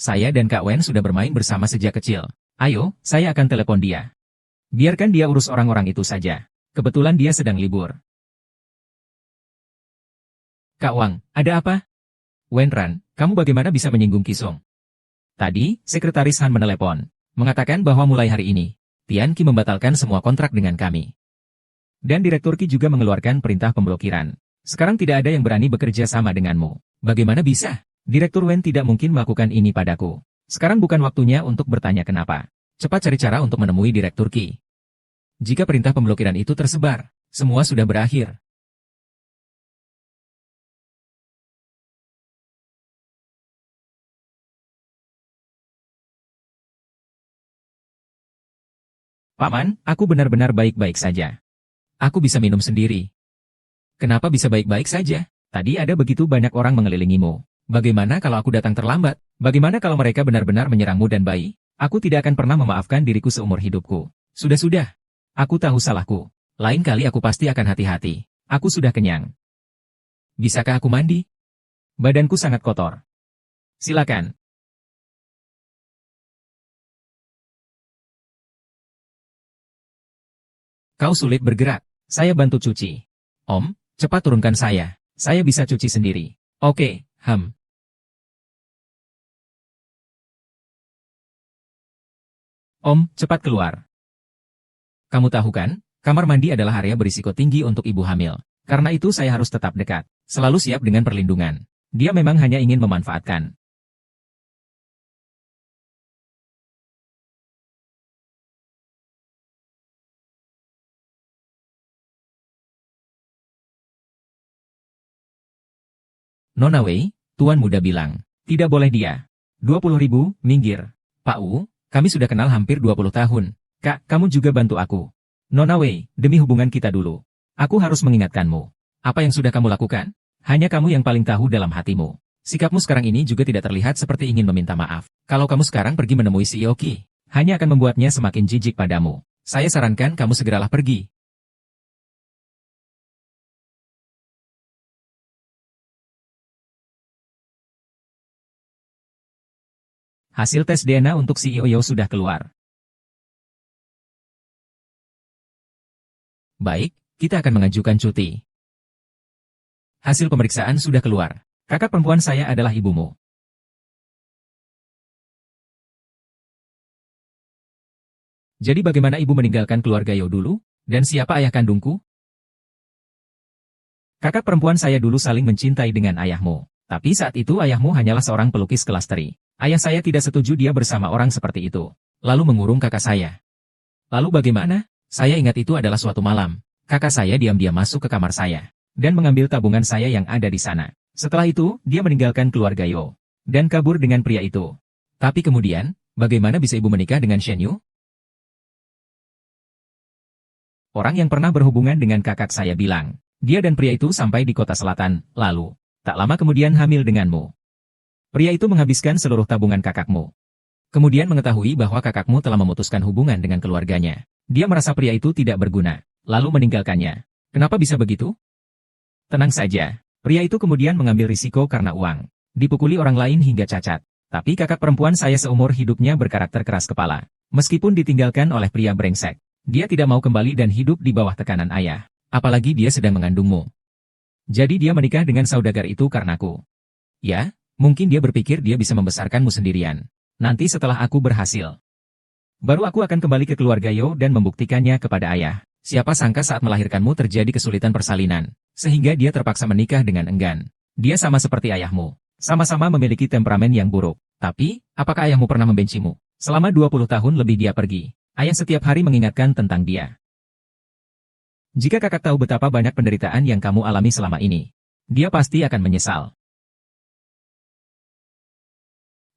S1: Saya dan Kak Wen sudah bermain bersama sejak kecil. Ayo, saya akan telepon dia. Biarkan dia urus orang-orang itu saja. Kebetulan dia sedang libur. Kak Wang, ada apa? Wenran, kamu bagaimana bisa menyinggung Kisong? Tadi, Sekretaris Han menelepon, mengatakan bahwa mulai hari ini, Tian Qi membatalkan semua kontrak dengan kami. Dan Direktur Qi juga mengeluarkan perintah pemblokiran. Sekarang tidak ada yang berani bekerja sama denganmu. Bagaimana bisa? Direktur Wen tidak mungkin melakukan ini padaku. Sekarang bukan waktunya untuk bertanya kenapa. Cepat cari cara untuk menemui Direktur Qi. Jika perintah pemblokiran itu tersebar, semua sudah berakhir. Paman, aku benar-benar baik-baik saja. Aku bisa minum sendiri. Kenapa bisa baik-baik saja? Tadi ada begitu banyak orang mengelilingimu. Bagaimana kalau aku datang terlambat? Bagaimana kalau mereka benar-benar menyerangmu dan bayi? Aku tidak akan pernah memaafkan diriku seumur hidupku. Sudah-sudah. Aku tahu salahku. Lain kali aku pasti akan hati-hati. Aku sudah kenyang. Bisakah aku mandi? Badanku sangat kotor. Silakan. Kau sulit bergerak. Saya bantu cuci. Om, cepat turunkan saya. Saya bisa cuci sendiri. Oke, Om, cepat keluar. Kamu tahu kan, kamar mandi adalah area berisiko tinggi untuk ibu hamil. Karena itu saya harus tetap dekat. Selalu siap dengan perlindungan. Dia memang hanya ingin memanfaatkan. Nona Wei, Tuan Muda bilang, tidak boleh dia. 20.000, minggir. Pak Wu, kami sudah kenal hampir 20 tahun. Kak, kamu juga bantu aku. Nona Wei, demi hubungan kita dulu. Aku harus mengingatkanmu. Apa yang sudah kamu lakukan? Hanya kamu yang paling tahu dalam hatimu. Sikapmu sekarang ini juga tidak terlihat seperti ingin meminta maaf. Kalau kamu sekarang pergi menemui CEO Qi, hanya akan membuatnya semakin jijik padamu. Saya sarankan kamu segeralah pergi. Hasil tes DNA untuk CEO Yo sudah keluar. Baik, kita akan mengajukan cuti. Hasil pemeriksaan sudah keluar. Kakak perempuan saya adalah ibumu. Jadi bagaimana ibu meninggalkan keluarga Yo dulu? Dan siapa ayah kandungku? Kakak perempuan saya dulu saling mencintai dengan ayahmu. Tapi saat itu ayahmu hanyalah seorang pelukis kelas teri. Ayah saya tidak setuju dia bersama orang seperti itu. Lalu mengurung kakak saya. Lalu bagaimana? Saya ingat itu adalah suatu malam. Kakak saya diam-diam masuk ke kamar saya. Dan mengambil tabungan saya yang ada di sana. Setelah itu, dia meninggalkan keluarga Yo. Dan kabur dengan pria itu. Tapi kemudian, bagaimana bisa ibu menikah dengan Shen Yu? Orang yang pernah berhubungan dengan kakak saya bilang, dia dan pria itu sampai di kota selatan, lalu, tak lama kemudian hamil denganmu. Pria itu menghabiskan seluruh tabungan kakakmu. Kemudian mengetahui bahwa kakakmu telah memutuskan hubungan dengan keluarganya. Dia merasa pria itu tidak berguna, lalu meninggalkannya. Kenapa bisa begitu? Tenang saja. Pria itu kemudian mengambil risiko karena uang. Dipukuli orang lain hingga cacat. Tapi kakak perempuan saya seumur hidupnya berkarakter keras kepala. Meskipun ditinggalkan oleh pria brengsek, dia tidak mau kembali dan hidup di bawah tekanan ayah. Apalagi dia sedang mengandungmu. Jadi dia menikah dengan saudagar itu karenaku. Ya, mungkin dia berpikir dia bisa membesarkanmu sendirian. Nanti setelah aku berhasil, baru aku akan kembali ke keluarga Yo dan membuktikannya kepada ayah. Siapa sangka saat melahirkanmu terjadi kesulitan persalinan, sehingga dia terpaksa menikah dengan enggan. Dia sama seperti ayahmu. Sama-sama memiliki temperamen yang buruk. Tapi, apakah ayahmu pernah membencimu? Selama 20 tahun lebih dia pergi. Ayah setiap hari mengingatkan tentang dia. Jika kakak tahu betapa banyak penderitaan yang kamu alami selama ini, dia pasti akan menyesal.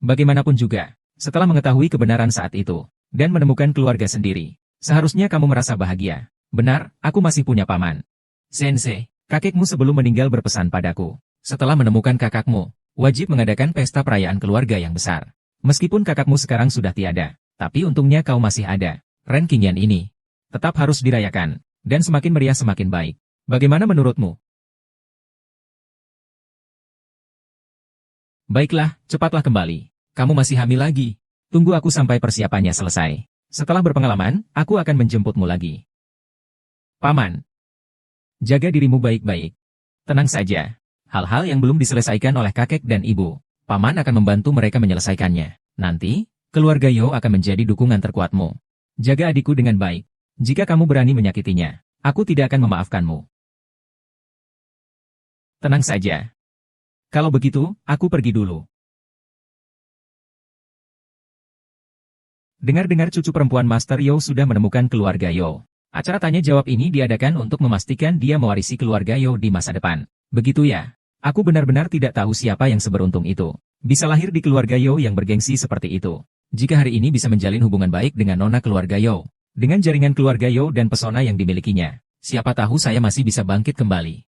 S1: Bagaimanapun juga, setelah mengetahui kebenaran saat itu, dan menemukan keluarga sendiri, seharusnya kamu merasa bahagia. Benar, aku masih punya paman. Sensei, kakekmu sebelum meninggal berpesan padaku. Setelah menemukan kakakmu, wajib mengadakan pesta perayaan keluarga yang besar. Meskipun kakakmu sekarang sudah tiada, tapi untungnya kau masih ada. Rankingan ini tetap harus dirayakan, dan semakin meriah semakin baik. Bagaimana menurutmu? Baiklah, cepatlah kembali. Kamu masih hamil lagi. Tunggu aku sampai persiapannya selesai. Setelah berpengalaman, aku akan menjemputmu lagi. Paman, jaga dirimu baik-baik. Tenang saja. Hal-hal yang belum diselesaikan oleh kakek dan ibu, paman akan membantu mereka menyelesaikannya. Nanti, keluarga Yo akan menjadi dukungan terkuatmu. Jaga adikku dengan baik. Jika kamu berani menyakitinya, aku tidak akan memaafkanmu. Tenang saja. Kalau begitu, aku pergi dulu. Dengar-dengar cucu perempuan Master Yo sudah menemukan keluarga Yo. Acara tanya jawab ini diadakan untuk memastikan dia mewarisi keluarga Yo di masa depan. Begitu ya? Aku benar-benar tidak tahu siapa yang seberuntung itu. Bisa lahir di keluarga Yo yang bergengsi seperti itu. Jika hari ini bisa menjalin hubungan baik dengan nona keluarga Yo, dengan jaringan keluarga Yo dan pesona yang dimilikinya, siapa tahu saya masih bisa bangkit kembali.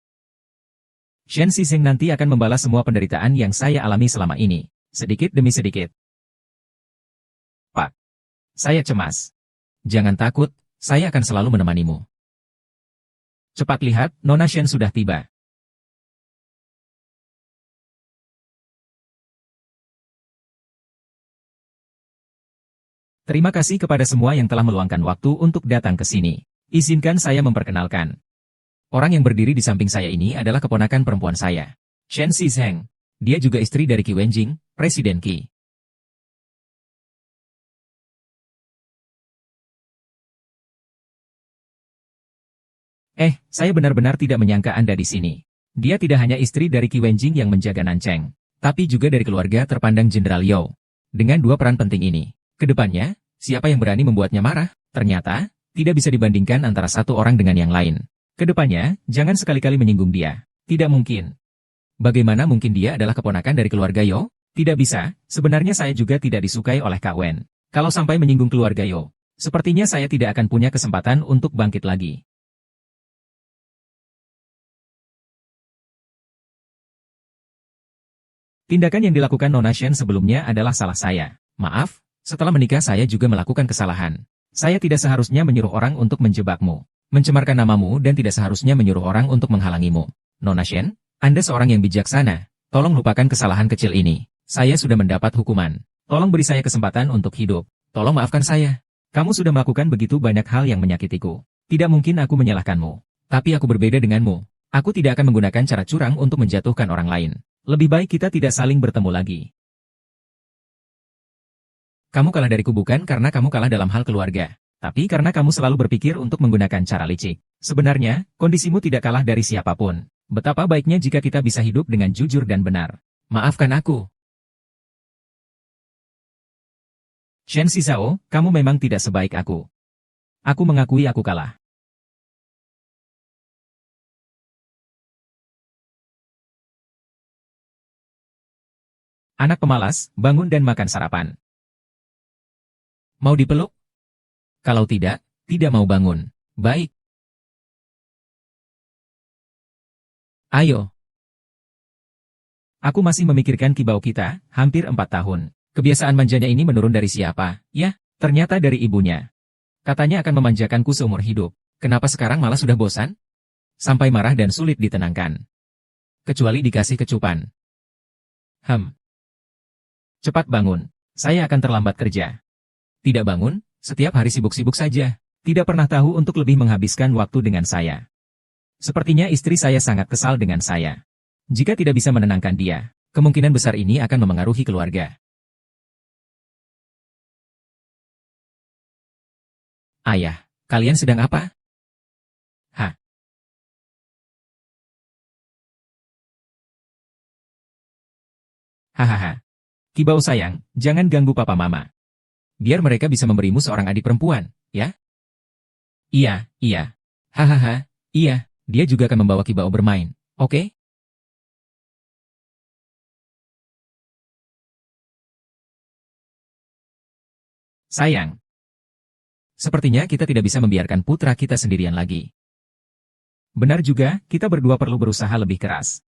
S1: Shen Shizeng nanti akan membalas semua penderitaan yang saya alami selama ini, sedikit demi sedikit. Pak, saya cemas. Jangan takut, saya akan selalu menemanimu. Cepat lihat, Nona Shen sudah tiba. Terima kasih kepada semua yang telah meluangkan waktu untuk datang ke sini. Izinkan saya memperkenalkan. Orang yang berdiri di samping saya ini adalah keponakan perempuan saya, Shen Shizeng. Dia juga istri dari Qi Wenjing, Presiden Qi. Saya benar-benar tidak menyangka Anda di sini. Dia tidak hanya istri dari Qi Wenjing yang menjaga Nancheng, tapi juga dari keluarga terpandang Jenderal Yo. Dengan dua peran penting ini, kedepannya, siapa yang berani membuatnya marah? Ternyata, tidak bisa dibandingkan antara satu orang dengan yang lain. Kedepannya, jangan sekali-kali menyinggung dia. Tidak mungkin. Bagaimana mungkin dia adalah keponakan dari keluarga Yo? Tidak bisa, sebenarnya saya juga tidak disukai oleh Kak Wen. Kalau sampai menyinggung keluarga Yo, sepertinya saya tidak akan punya kesempatan untuk bangkit lagi. Tindakan yang dilakukan Nona Shen sebelumnya adalah salah saya. Maaf, setelah menikah saya juga melakukan kesalahan. Saya tidak seharusnya menyuruh orang untuk menjebakmu, mencemarkan namamu dan tidak seharusnya menyuruh orang untuk menghalangimu. Nona Shen, Anda seorang yang bijaksana. Tolong lupakan kesalahan kecil ini. Saya sudah mendapat hukuman. Tolong beri saya kesempatan untuk hidup. Tolong maafkan saya. Kamu sudah melakukan begitu banyak hal yang menyakitiku. Tidak mungkin aku menyalahkanmu. Tapi aku berbeda denganmu. Aku tidak akan menggunakan cara curang untuk menjatuhkan orang lain. Lebih baik kita tidak saling bertemu lagi. Kamu kalah dariku bukan karena kamu kalah dalam hal keluarga, tapi karena kamu selalu berpikir untuk menggunakan cara licik. Sebenarnya, kondisimu tidak kalah dari siapapun. Betapa baiknya jika kita bisa hidup dengan jujur dan benar. Maafkan aku. Shen Shizao, kamu memang tidak sebaik aku. Aku mengakui aku kalah. Anak pemalas, bangun dan makan sarapan. Mau dipeluk? Kalau tidak, tidak mau bangun. Baik. Ayo. Aku masih memikirkan kibau kita, hampir 4 tahun. Kebiasaan manjanya ini menurun dari siapa? Ya, ternyata dari ibunya. Katanya akan memanjakanku seumur hidup. Kenapa sekarang malah sudah bosan? Sampai marah dan sulit ditenangkan. Kecuali dikasih kecupan. Cepat bangun. Saya akan terlambat kerja. Tidak bangun, Setiap hari sibuk-sibuk saja. Tidak pernah tahu untuk lebih menghabiskan waktu dengan saya. Sepertinya istri saya sangat kesal dengan saya. Jika tidak bisa menenangkan dia, kemungkinan besar ini akan memengaruhi keluarga. Ayah, kalian sedang apa? Hah? Hahaha. Kibau sayang, jangan ganggu papa mama. Biar mereka bisa memberimu seorang adik perempuan, ya? Iya, iya. Hahaha, iya, dia juga akan membawa Kibau bermain, oke? Sayang, sepertinya kita tidak bisa membiarkan putra kita sendirian lagi. Benar juga, kita berdua perlu berusaha lebih keras.